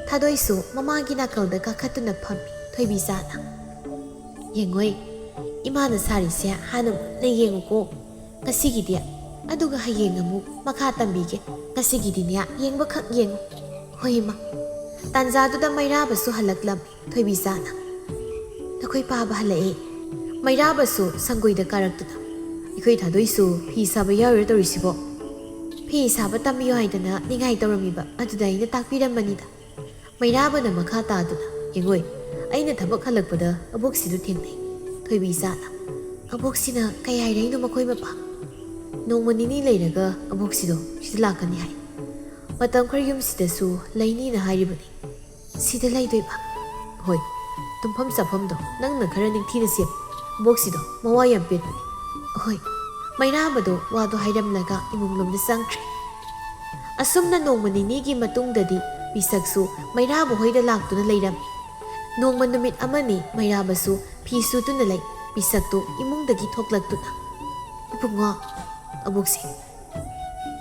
ꯊꯥꯗꯣꯏꯁꯨ ꯃꯃꯥꯒꯤ ꯅꯥꯀꯜꯗ ꯀꯥꯈꯠꯇꯨꯅ ꯐꯝꯃꯤ ꯊꯣꯏꯕꯤ ꯆꯥꯅ ꯌꯦꯡꯉꯣꯏ ꯏꯃꯥꯅ ꯁꯥꯔꯤꯁꯦ ꯍꯥꯟꯅ ꯃꯨꯟꯅ ꯌꯦꯡꯉꯨꯀꯣ ꯉꯁꯤꯒꯤꯗꯤ ꯑꯗꯨꯒ ꯍꯌꯦꯡ ꯑꯃꯨꯛ ꯃꯈꯥ ꯇꯝꯕꯤꯒꯦ ꯉꯁꯤꯒꯤꯗꯤꯅꯦ ꯌꯦꯡꯕꯈꯛ ꯌꯦꯡꯉꯨ ꯍꯣꯏ ꯏꯃꯥ ꯇꯥꯟꯖꯥꯗꯨꯗ ꯃꯩꯔꯥꯕꯁꯨ ꯍꯜꯂꯛꯂꯝꯃꯤ ꯊꯣꯏꯕꯤ ꯆꯥꯅ ꯅꯈꯣꯏ ꯄꯥꯕ ꯍꯜꯂꯛꯑꯦ ꯃꯩꯔꯥꯕꯁꯨ ꯁꯪꯒꯣꯏꯗ ꯀꯥꯔꯛꯇꯨꯅ ꯑꯩꯈꯣꯏ ꯊꯥꯗꯣꯏꯁꯨ ꯐꯤ ꯁꯥꯕ ꯌꯥꯎꯔꯤꯔ ꯇꯧꯔꯤꯁꯤꯕꯣ ꯐꯤ ꯁꯥꯕ ꯇꯝꯕꯤꯌꯨ ꯍꯥꯏꯗꯅ ꯅꯤꯡꯉꯥꯏ ꯇꯧꯔꯝꯃꯤꯕ ꯑꯗꯨꯗ ꯑꯩꯅ ꯇꯥꯛꯄꯤꯔꯝꯕꯅꯤꯗ ꯃꯩꯔꯥꯕꯅ ꯃꯈꯥ ꯇꯥꯗꯨꯅ ꯌꯦꯡꯉꯣꯏ ꯑꯩꯅ ꯊꯕꯛ ꯍꯜꯂꯛꯄꯗ ꯑꯕꯣꯛꯁꯤꯗꯨ ꯊꯦꯡꯅꯩ ꯊꯣꯏꯕꯤ ꯆꯥꯅ ꯑꯕꯣꯛꯁꯤꯅ ꯀꯩ ꯍꯥꯏꯔꯛꯏꯅꯣ ꯃꯈꯣꯏ ꯃꯄꯥ ꯅꯣꯡꯃ ꯅꯤꯅꯤ ꯂꯩꯔꯒ ꯑꯕꯣꯛꯁꯤꯗꯣ ꯁꯤꯗ ꯂꯥꯛꯀꯅꯤ ꯍꯥꯏ ꯃꯇꯝ ꯈꯔ ꯌꯨꯝꯁꯤꯗꯁꯨ ꯂꯩꯅꯤꯅ ꯍꯥꯏꯔꯤꯕꯅꯤ ꯁꯤꯗ ꯂꯩꯗꯣꯏꯕ ꯍꯣꯏ ꯇꯨꯝꯐꯝ ꯆꯥꯐꯝꯗꯣ ꯅꯪꯅ ꯈꯔ ꯅꯤꯡꯊꯤꯅ ꯁꯦꯝ ꯑꯕꯣꯛꯁꯤꯗꯣ ꯃꯋꯥ ꯌꯥꯝ ꯄꯦꯠꯄꯅꯤ ꯍꯣꯏ ꯃꯩꯔꯥꯕꯗꯣ ꯋꯥꯗꯣ ꯍꯥꯏꯔꯝꯂꯒ ꯏꯃꯨꯡꯂꯣꯝꯗ ꯆꯪꯈ꯭ꯔꯦ ꯑꯁꯨꯝꯅ ꯅꯣꯡꯃ ꯅꯤꯅꯤꯒꯤ ꯃꯇꯨꯡꯗꯗꯤ ꯄꯤꯁꯛꯁꯨ ꯃꯩꯔꯥꯕ ꯍꯣꯏꯗ ꯂꯥꯛꯇꯨꯅ ꯂꯩꯔꯝꯃꯤ ꯅꯣꯡꯃ ꯅꯨꯃꯤꯠ ꯑꯃꯅꯤ ꯃꯩꯔꯥꯕꯁꯨ ꯐꯤ ꯁꯨꯗꯨꯅ ꯂꯩ ꯄꯤꯁꯛꯇꯨ ꯏꯃꯨꯡꯗꯒꯤ ꯊꯣꯛꯂꯛꯇꯨꯅ ꯏꯕꯨꯡꯉꯣ ꯑꯕꯣꯛꯁꯤ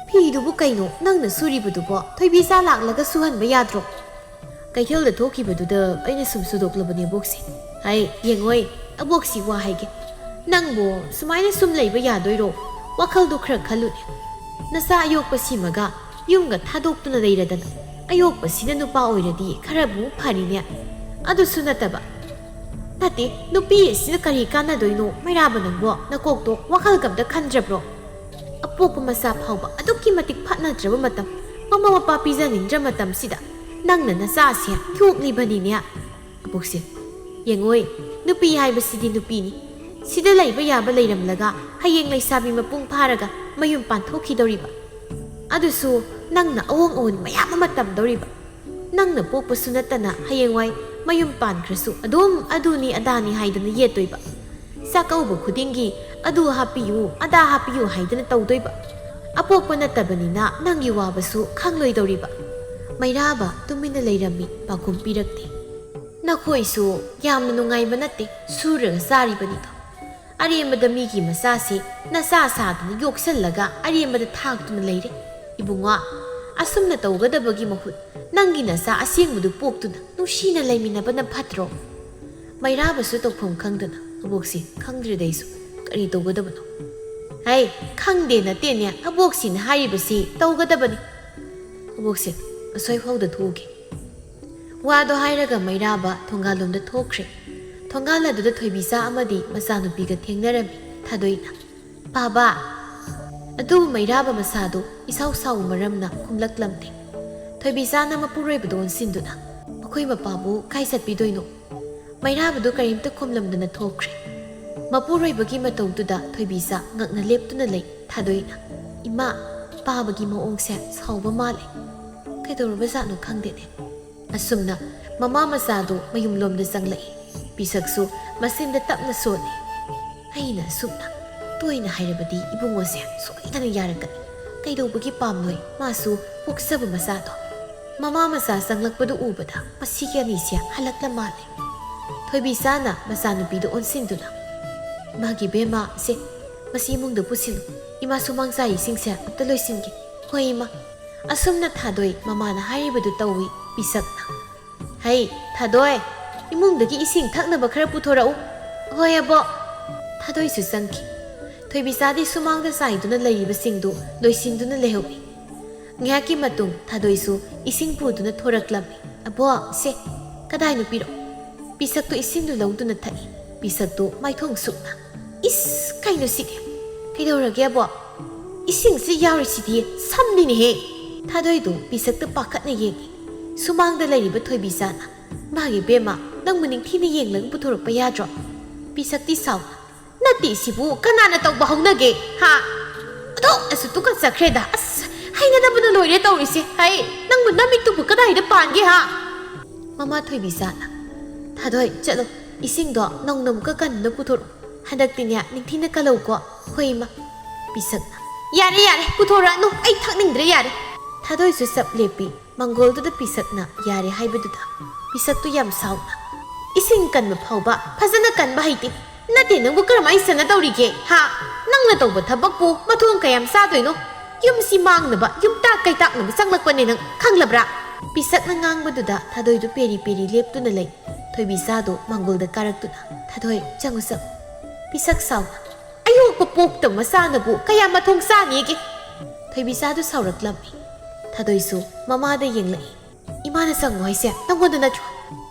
ꯐꯤꯗꯨꯕꯨ ꯀꯩꯅꯣ ꯅꯪꯅ ꯁꯨꯔꯤꯕꯗꯨꯕꯣ ꯊꯣꯏꯕꯤꯆꯥ ꯂꯥꯛꯂꯒ ꯁꯨꯍꯟꯕ ꯌꯥꯗ꯭ꯔꯣ ꯀꯩꯊꯦꯜꯗ ꯊꯣꯛꯈꯤꯕꯗꯨꯗ ꯑꯩꯅ ꯁꯨꯝ ꯁꯨꯗꯣꯛꯂꯕꯅꯤ ꯑꯕꯣꯛꯁꯤ ꯍꯥꯏ ꯌꯦꯡꯉꯣꯏ ꯑꯕꯣꯛꯁꯤ ꯋꯥ ꯍꯥꯏꯒꯦ ꯅꯪꯕꯨ ꯁꯨꯃꯥꯏꯅ ꯁꯨꯝ ꯂꯩꯕ ꯌꯥꯗꯣꯏꯔꯣ ꯋꯥꯈꯜꯗꯣ ꯈꯔ ꯈꯜꯂꯨꯅꯦ ꯅꯆꯥ ꯑꯌꯣꯛꯄꯁꯤꯃꯒ ꯌꯨꯝꯒ ꯊꯥꯗꯣꯛꯇꯨꯅ ꯂꯩꯔꯗꯅ ꯑꯌꯣꯛꯄꯁꯤꯅ ꯅꯨꯄꯥ ꯑꯣꯏꯔꯗꯤ ꯈꯔꯕꯨ ꯐꯔꯤꯅꯦ ꯑꯗꯨꯁꯨ ꯅꯠꯇꯕ ꯅꯠꯇꯦ ꯅꯨꯄꯤ ꯑꯁꯤꯅ ꯀꯔꯤ ꯀꯥꯟꯅꯗꯣꯏꯅꯣ ꯃꯩꯔꯥꯕ ꯅꯪꯕꯣ ꯅꯀꯣꯛꯇꯣ ꯋꯥꯈꯜꯒ ꯑꯝꯇ ꯈꯟꯗ꯭ꯔꯕ꯭ꯔꯣ ꯑꯄꯣꯛꯄ ꯃꯆꯥ ꯐꯥꯎꯕ ꯑꯗꯨꯛꯀꯤ ꯃꯇꯤꯛ ꯐꯠꯅꯗ꯭ꯔꯕ ꯃꯇꯝ ꯃꯃꯥ ꯃꯄꯥ ꯄꯤꯖꯅꯤꯡꯗ꯭ꯔ ꯃꯇꯝꯁꯤꯗ ꯅꯪꯅ ꯅꯆꯥꯁꯦ ꯌꯣꯛꯂꯤꯕꯅꯤꯅꯦ ꯑꯕꯣꯛꯁꯦ ꯌꯦꯡꯉꯣꯏ ꯅꯨꯄꯤ ꯍꯥꯏꯕꯁꯤꯗꯤ ꯅꯨꯄꯤꯅꯤ ꯁꯤꯗ ꯂꯩꯕ ꯌꯥꯕ ꯂꯩꯔꯝꯂꯒ ꯍꯌꯦꯡ ꯂꯩꯁꯥꯕꯤ ꯃꯄꯨꯡ ꯐꯥꯔꯒ ꯃꯌꯨꯝ ꯄꯥꯟꯊꯣꯛꯈꯤꯗꯧꯔꯤꯕ ꯑꯗꯨꯁꯨ ꯅꯪꯅ ꯑꯋꯣꯡ ꯑꯋꯣꯟ ꯃꯌꯥꯝ ꯑꯃ ꯇꯝꯗꯧꯔꯤꯕ ꯅꯪꯅ ꯄꯣꯛꯄꯁꯨ ꯅꯠꯇꯅ ꯍꯌꯦꯡꯋꯥꯏ ꯃꯌꯨꯝ ꯄꯥꯟꯈ꯭ꯔꯁꯨ ꯑꯗꯨꯝ ꯑꯗꯨꯅꯤ ꯑꯗꯥꯅꯤ ꯍꯥꯏꯗꯅ ꯌꯦꯠꯇꯣꯏꯕ ꯆꯥꯛꯀꯧꯕ ꯈꯨꯗꯤꯡꯒꯤ ꯑꯗꯨ ꯍꯥꯞꯄꯤꯌꯨ ꯑꯗꯥ ꯍꯥꯞꯄꯤꯌꯨ ꯍꯥꯏꯗꯅ ꯇꯧꯗꯣꯏꯕ ꯑꯄꯣꯛꯄ ꯅꯠꯇꯕꯅꯤꯅ ꯅꯪꯒꯤ ꯋꯥꯕꯁꯨ ꯈꯪꯂꯣꯏꯗꯧꯔꯤꯕ ꯃꯩꯔꯥꯕ ꯇꯨꯃꯤꯟꯅ ꯂꯩꯔꯝꯃꯤ ꯄꯥꯎꯈꯨꯝ ꯄꯤꯔꯛꯇꯦ ꯅꯈꯣꯏꯁꯨ ꯌꯥꯝꯅ ꯅꯨꯡꯉꯥꯏꯕ ꯅꯠꯇꯦ ꯁꯨꯔꯒ ꯆꯥꯔꯤꯕꯅꯤꯗꯣ ꯑꯔꯦꯝꯕꯗ ꯃꯤꯒꯤ ꯃꯆꯥꯁꯤ ꯅꯆꯥ ꯁꯥꯗꯨꯅ ꯌꯣꯛꯁꯜꯂꯒ ꯑꯔꯦꯝꯕꯗ ꯊꯥꯛꯇꯨꯅ ꯂꯩꯔꯦ ꯏꯕꯨꯡꯉꯣ ꯑꯁꯨꯝꯅ ꯇꯧꯒꯗꯕꯒꯤ ꯃꯍꯨꯠ ꯅꯪꯒꯤ ꯅꯆꯥ ꯑꯁꯦꯡꯕꯗꯨ ꯄꯣꯛꯇꯨꯅ ꯅꯨꯡꯁꯤꯅ ꯂꯩꯃꯤꯟꯅꯕꯅ ꯐꯠꯇ꯭ꯔꯣ ꯃꯩꯔꯥꯕꯁꯨ ꯇꯧꯐꯝ ꯈꯪꯗꯅ ꯑꯕꯣꯛꯁꯤ ꯈꯪꯗ꯭ꯔꯦꯗꯩꯁꯨ ꯀꯔꯤ ꯇꯧꯒꯗꯕꯅꯣ ꯍꯩ ꯈꯪꯗꯦ ꯅꯠꯇꯦꯅꯦ ꯑꯕꯣꯛꯁꯤꯅ ꯍꯥꯏꯔꯤꯕꯁꯤ ꯇꯧꯒꯗꯕꯅꯤ ꯑꯕꯣꯛꯁꯦ ꯑꯁꯣꯏꯐꯥꯎꯗ ꯊꯣꯛꯎꯒꯦ ꯋꯥꯗꯣ ꯍꯥꯏꯔꯒ ꯃꯩꯔꯥꯕ ꯊꯣꯡꯒꯥꯜꯂꯣꯝꯗ ꯊꯣꯛꯈ꯭ꯔꯦ ꯊꯣꯡꯒꯥꯜ ꯑꯗꯨꯗ ꯊꯣꯏꯕꯤꯆꯥ ꯑꯃꯗꯤ ꯃꯆꯥꯅꯨꯄꯤꯒ ꯊꯦꯡꯅꯔꯝꯃꯤ ꯊꯥꯗꯣꯏꯅ ꯄꯥꯕ ꯑꯗꯨꯕꯨ ꯃꯩꯔꯥꯕ ꯃꯁꯥꯗꯣ ꯏꯁꯥꯎ ꯁꯥꯎꯕ ꯃꯔꯝꯅ ꯈꯨꯝꯂꯛꯂꯝꯗꯦ ꯊꯣꯏꯕꯤꯆꯥꯅ ꯃꯄꯨꯔꯣꯏꯕꯗꯣ ꯑꯣꯟꯁꯤꯟꯗꯨꯅ ꯑꯩꯈꯣꯏ ꯃꯄꯥꯕꯨ ꯀꯥꯏ ꯆꯠꯄꯤꯗꯣꯏꯅꯣ ꯃꯩꯔꯥꯕꯗꯨ ꯀꯔꯤꯝꯇ ꯈꯨꯝꯂꯝꯗꯅ ꯊꯣꯛꯈ꯭ꯔꯦ ꯃꯄꯨꯔꯣꯏꯕꯒꯤ ꯃꯇꯧꯗꯨꯗ ꯊꯣꯏꯕꯤꯆꯥ ꯉꯛꯅ ꯂꯦꯞꯇꯨꯅ ꯂꯩ ꯊꯥꯗꯣꯏꯅ ꯏꯃꯥ ꯄꯥꯕꯒꯤ ꯃꯑꯣꯡꯁꯦ ꯁꯥꯎꯕ ꯃꯥꯜꯂꯦ ꯀꯩꯗꯧꯔꯕꯖꯥꯠꯅꯣ ꯈꯪꯗꯦꯅꯦ ꯑꯁꯨꯝꯅ ꯃꯃꯥ ꯃꯆꯥꯗꯣ ꯃꯌꯨꯝꯂꯣꯝꯗ ꯆꯪꯂꯛꯏ ꯄꯤꯁꯛꯁꯨ ꯃꯆꯤꯟꯗ ꯇꯞꯅ ꯁꯣꯜꯂꯤ ꯑꯩꯅ ꯑꯁꯨꯝꯅ ꯇꯣꯏꯅ ꯍꯥꯏꯔꯕꯗꯤ ꯏꯕꯨꯡꯉꯣꯁꯦ ꯁꯣꯏꯗꯅ ꯌꯥꯔꯛꯀꯅꯤ ꯀꯩꯗꯧꯕꯒꯤ ꯄꯥꯝꯂꯣꯏ ꯃꯥꯁꯨ ꯄꯣꯛꯆꯕ ꯃꯆꯥꯗꯣ ꯃꯃꯥ ꯃꯆꯥ ꯆꯪꯂꯛꯄꯗꯨ ꯎꯕꯗ ꯃꯁꯤꯒꯤ ꯑꯅꯤꯁꯦ ꯍꯜꯂꯛꯂ ꯃꯥꯜꯂꯦ ꯊꯣꯏꯕꯤꯆꯥꯅ ꯃꯆꯥꯅꯨꯄꯤꯗꯨ ꯑꯣꯟꯁꯤꯟꯗꯨꯅ ꯃꯥꯒꯤ ꯕꯦꯃꯥꯁꯦ ꯃꯁꯤ ꯏꯃꯨꯡꯗ ꯄꯨꯁꯤꯜꯂꯨ ꯏꯃꯥ ꯁꯨꯃꯥꯡ ꯆꯥꯏꯁꯤꯡꯁꯦ ꯑꯝꯇ ꯂꯣꯏꯁꯤꯟꯒꯦ ꯍꯣꯏ ꯏꯃꯥ ꯑꯁꯨꯝꯅ ꯊꯥꯗꯣꯏ ꯃꯃꯥꯅ ꯍꯥꯏꯔꯤꯕꯗꯨ ꯇꯧꯏ ꯄꯤꯁꯛꯅ ꯍꯩ ꯊꯥꯗꯣꯏ ꯏꯃꯨꯡꯗꯒꯤ ꯏꯁꯤꯡ ꯊꯛꯅꯕ ꯈꯔ ꯄꯨꯊꯣꯔꯛꯎ ꯍꯣꯏ ꯑꯕꯣꯛ ꯊꯥꯗꯣꯏꯁꯨ ꯆꯪꯈꯤ ꯊꯣꯏꯕꯤꯆꯥꯗꯤ ꯁꯨꯃꯥꯡꯗ ꯆꯥꯏꯗꯨꯅ ꯂꯩꯔꯤꯕꯁꯤꯡꯗꯨ ꯂꯣꯏꯁꯤꯟꯗꯨꯅ ꯂꯩꯍꯧꯏ ꯉꯥꯏꯍꯥꯛꯀꯤ ꯃꯇꯨꯡ ꯊꯥꯗꯣꯏꯁꯨ ꯏꯁꯤꯡ ꯄꯨꯗꯨꯅ ꯊꯣꯔꯛꯂꯝꯃꯤ ꯑꯕꯣꯛ ꯁꯦ ꯀꯗꯥꯏꯅꯣ ꯄꯤꯔꯛꯑꯣ ꯄꯤꯁꯛꯇꯨ ꯏꯁꯤꯡꯗꯨ ꯂꯧꯗꯨꯅ ꯊꯛꯏ ꯄꯤꯁꯛꯇꯨ ꯃꯥꯏꯊꯣꯡ ꯁꯨꯛꯅ ꯏꯁ ꯀꯩꯅꯣ ꯁꯤꯗꯤ ꯀꯩꯗꯧꯔꯒꯦ ꯑꯕꯣꯛ ꯏꯁꯤꯡꯁꯤ ꯌꯥꯎꯔꯤꯁꯤꯗꯤ ꯁꯝꯅꯤꯅꯦꯍꯦ ꯊꯥꯗꯣꯏꯗꯨ ꯄꯤꯁꯛꯇ ꯄꯥꯈꯠꯅ ꯌꯦꯡꯉꯤ ꯁꯨꯃꯥꯡꯗ ꯂꯩꯔꯤꯕ ꯊꯣꯏꯕꯤꯆꯥꯅ ꯃꯥꯒꯤ ꯕꯦꯃꯥ ꯅꯪꯕꯨ ꯅꯤꯡꯊꯤꯅ ꯌꯦꯡꯂꯒ ꯄꯨꯊꯣꯔꯛꯄ ꯌꯥꯗ꯭ꯔꯣ ꯄꯤꯁꯛꯇꯤ ꯁꯥꯎꯅ ꯅꯠꯇꯦ ꯁꯤꯕꯨ ꯀꯅꯥꯅ ꯇꯧꯕ ꯍꯧꯅꯒꯦ ꯍꯥ ꯑꯗꯣꯛꯅꯁꯨ ꯇꯨꯀꯠꯆꯈ꯭ꯔꯦꯗ ꯑꯁ ꯍꯩꯅꯗꯕꯅ ꯂꯣꯏꯔꯦ ꯇꯧꯔꯤꯁꯦ ꯍꯩ ꯅꯪꯕꯨ ꯅꯃꯤꯠꯇꯨꯕꯨ ꯀꯗꯥꯏꯗ ꯄꯥꯟꯒꯦ ꯍꯥ ꯃꯃꯥ ꯊꯣꯏꯕꯤꯆꯥꯅ ꯊꯥꯗꯣꯏ ꯆꯠꯂꯣ ꯏꯁꯤꯡꯗꯣ ꯅꯧꯅ ꯑꯃꯨꯛꯀ ꯀꯟꯅ ꯄꯨꯊꯣꯔꯛꯎ ꯍꯟꯗꯛꯇꯤꯅꯦ ꯅꯤꯡꯊꯤꯅ ꯀꯜꯂꯧꯀꯣ ꯍꯣꯏ ꯏꯃꯥ ꯄꯤꯁꯛꯅ ꯌꯥꯔꯦ ꯌꯥꯔꯦ ꯄꯨꯊꯣꯔꯛꯑꯅꯨ ꯑꯩ ꯊꯛꯅꯤꯡꯗ꯭ꯔꯦ ꯌꯥꯔꯦ ꯊꯥꯗꯣꯏꯁꯨ ꯆꯞ ꯂꯦꯞꯄꯤ ꯃꯪꯒꯣꯜꯗꯨꯗ ꯄꯤꯁꯛꯅ ꯌꯥꯔꯦ ꯍꯥꯏꯕꯗꯨꯗ ꯄꯤꯁꯛꯇꯨ ꯌꯥꯝ ꯁꯥꯎꯅ ꯏꯁꯤꯡ ꯀꯟꯕ ꯐꯥꯎꯕ ꯐꯖꯅ ꯀꯟꯕ ꯍꯩꯇꯦ Nate nangbu karamai sana tawrige ha nangna tawba thabakpu mathong kayam sadoino yum si mangnaba yum ta kai taknaba sanglakpane nang khanglabra pisak na ngangbaduda thadoi du peri peri leptuna lei thoibi sado mangolda karaktuna thadoi changusam pisak saw ayo popok to masanabu kaya mathong sani ge thoibi sado sawraklami thadoi su mama da yenglai imana sangoi se tangoda na chu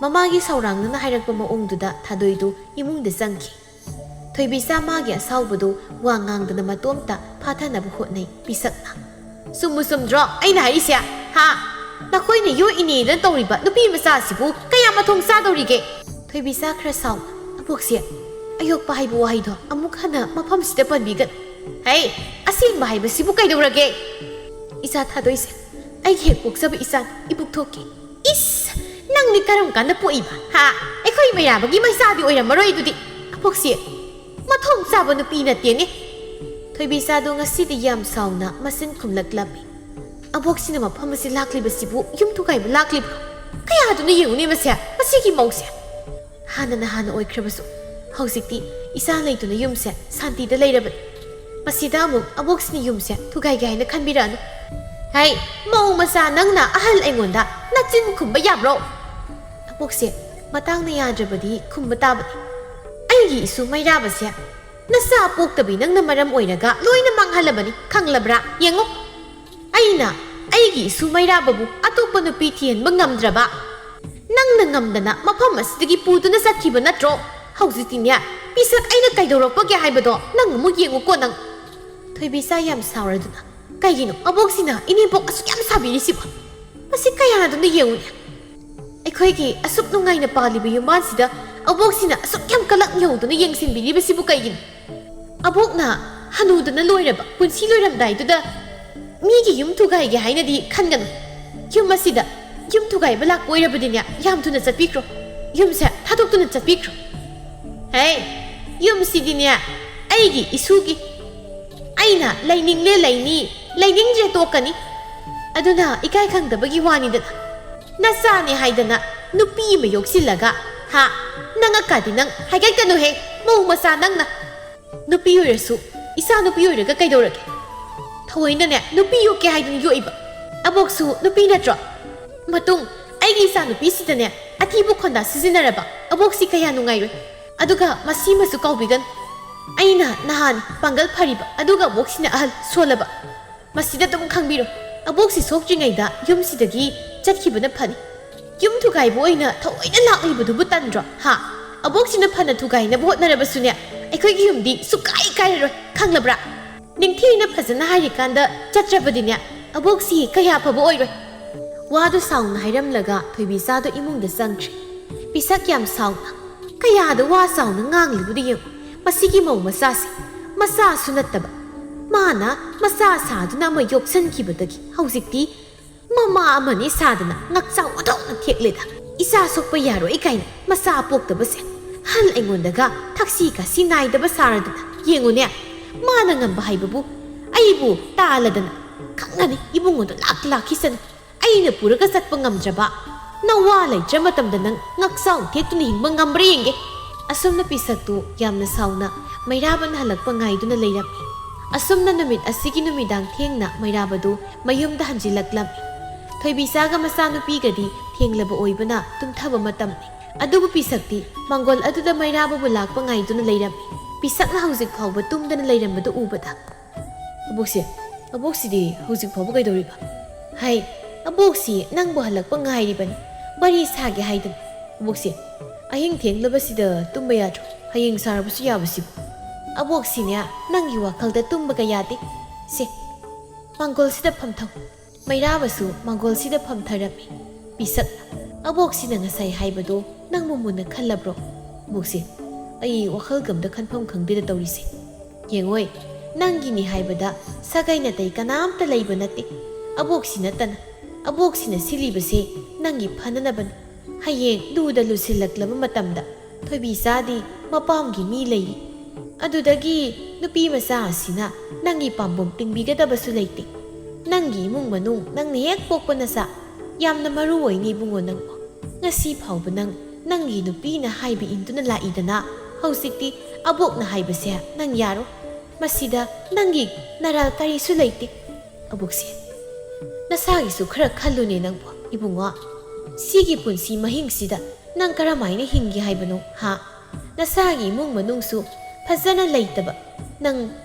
mama gi sawrang na hairakpa maongduda thadoi du imung de sangki thoibi sa ma gi asawbadu wa ngangdana matomta phathana bu hotnai pisakna sumusum dro aina hai se ha nakhoi ne yo ini dan tawriba nupi masa sibu kaya mathong sa dawrige thoibi sa khra saw abok se ayok pa haibu wahai do amuk hana mafam sida panbigat hey asing bahai ba sibu kai dawrage isa thadoi se ai he poksaba isa ibuk thoki is nang ni karam kan po iba ha ekhoi maya bagi mai sa di oira maroi dudi abok se mathong sa ba nupi na tiene thoibi sa do ngasi di yam sauna masin khumlaklabi abok sina mafam si lakli ba sibu yum thu kai ba lakli kaya du ni yuni masya masigi mausia hana oi khrabasu hausikti isa leituna yumse santi da leirabat masida amu abok sini yumse thugai gai na khanbiranu hai mau masa nangna ahal aingonda nachin khumba yabro abok se matang na yadrabadi khumba tabani aigi isu maira basya nasa poktabi nangna maram oiraga loina manghalabani khanglabra yengo aina aigi isu maira babu atopa nupi thien bangamdraba nangna ngamdana mafam asidagi puduna sathiba natro hausitinya pisak aina kaidorokpa ge haibado nang mu yengu ko nang thoibi sa yam sawraduna kaigino aboksina ini bok asuk yam sabiri siba masi kaya duna yengu ne ekhoi gi asuk nungai na palibi yuman sida aboksina asuk yam kalak yoduna yengsin biri basibu kaigin abokna hanuduna loiraba punsi loiram dai duda mi gi yum thugai ge haina di khanganu yum masida yum thugai balak oirabadinya yam tuna chapikro yum se thadok tuna chapikro hey yum sidinya aigi isugi aina laining le laining je tokani aduna ikai khangdabagi wani dana nasani haidana nupi ma yoksilaga ha nanga kadi nang haigai kanu he mau masa nangna nupi oirasu isa nupi oiraga kaidorage thawoina ne nupi yoke haidun yoiba aboksu nupi natro matung aigi isa nupi sidane athibu khonda sizinaraba aboksi kaya nungairoi aduga masi masu kaubigan aina nahan pangal phariba aduga boksina ahal solaba masida tum khangbiro aboksi sokjingaida yumsidagi chatkibana phani yum thugai boina thoina laklibudu butandro ha aboksina phana thugai na botnarabasunya aikhoi gi yumdi sukai kairo khanglabra ningthina phajana hari kanda chatrabadinya aboksi kaya phabo oiroi wadu saung hairamlaga thoibi sa do imungda sangchri pisak yam sauna kaya da wa sauna nganglibudi yem masigi mau masasi masa sunattaba mana masa saduna ma yopsan kibadagi hausikti mama amani sadana ngaksaw odona thekleda isa sokpa yaro ikaina masa poktaba se hal aingondaga taxi ka sinai daba saradana yengone mana ngamba haibabu aibu taladana khangani ibungodo lakhisan aina puraga satpa ngamdraba nawa leitra matamda nang ngaksaw thektuni hingba ngambre yenge asumna pisaktu yamna sauna mairaban halakpa ngaiduna leirami asumna numit asigi numidang thengna mairabadu mayumda hanjilaklami thoibisaga masanupi gadi thenglaba oibana tumthaba matamni adubu pisakti mangol aduda mairababu lakpa ngaiduna leirami pisakna haujik phawba tumdana leirambadu ubada aboksi di haujik phawba kaidoriba hai aboksi nangbu halakpa ngairibani wari sage haidan aboksi ahing thenglabasida tumba yadro hayeng sarabasu yabasibu aboksine nangi wakhalda tumba ka yade se mangol sida phamthau mairabasu mangol sida phamtharami pisak aboksina ngasai haibado nangmu munna khallabro aboksi ai wakhal gamda khanpham khangdida tawrise yengoi nangi ni haibada sagaina tai kanamta leiba nate aboksina tan aboksina silibase nangi phananaban hayeng duda lusilaklaba matamda thoibi sadi mapamgi mi leiri adudagi nupi masa asina nangi pambom tingbigadaba su leite nangi mung manung nang hek pokpa nasa yamna maru oini bungo nang ngasi phawba nang nangi nupi na haibi intuna laidana ꯍꯧꯖꯤꯛꯇꯤ ꯑꯕꯣꯛꯅ ꯍꯥꯏꯕꯁꯦ ꯅꯪ ꯌꯥꯔꯣ ꯃꯁꯤꯗ ꯅꯪꯒꯤ ꯅꯔꯥꯜ ꯀꯔꯤꯁꯨ ꯂꯩꯇꯦ ꯑꯕꯣꯛꯁꯦ ꯅꯁꯥꯒꯤꯁꯨ ꯈꯔ ꯈꯜꯂꯨꯅꯦ ꯅꯪꯕꯨ ꯏꯕꯨꯡꯉꯣ ꯁꯤꯒꯤ ꯄꯨꯟꯁꯤ ꯃꯍꯤꯡꯁꯤꯗ ꯅꯪ ꯀꯔꯝꯍꯥꯏꯅ ꯍꯤꯡꯒꯦ ꯍꯥꯏꯕꯅꯣ ꯍꯥ ꯅꯁꯥꯒꯤ ꯏꯃꯨꯡ ꯃꯅꯨꯡꯁꯨ ꯐꯖꯅ ꯂꯩꯇꯕ ꯅꯪ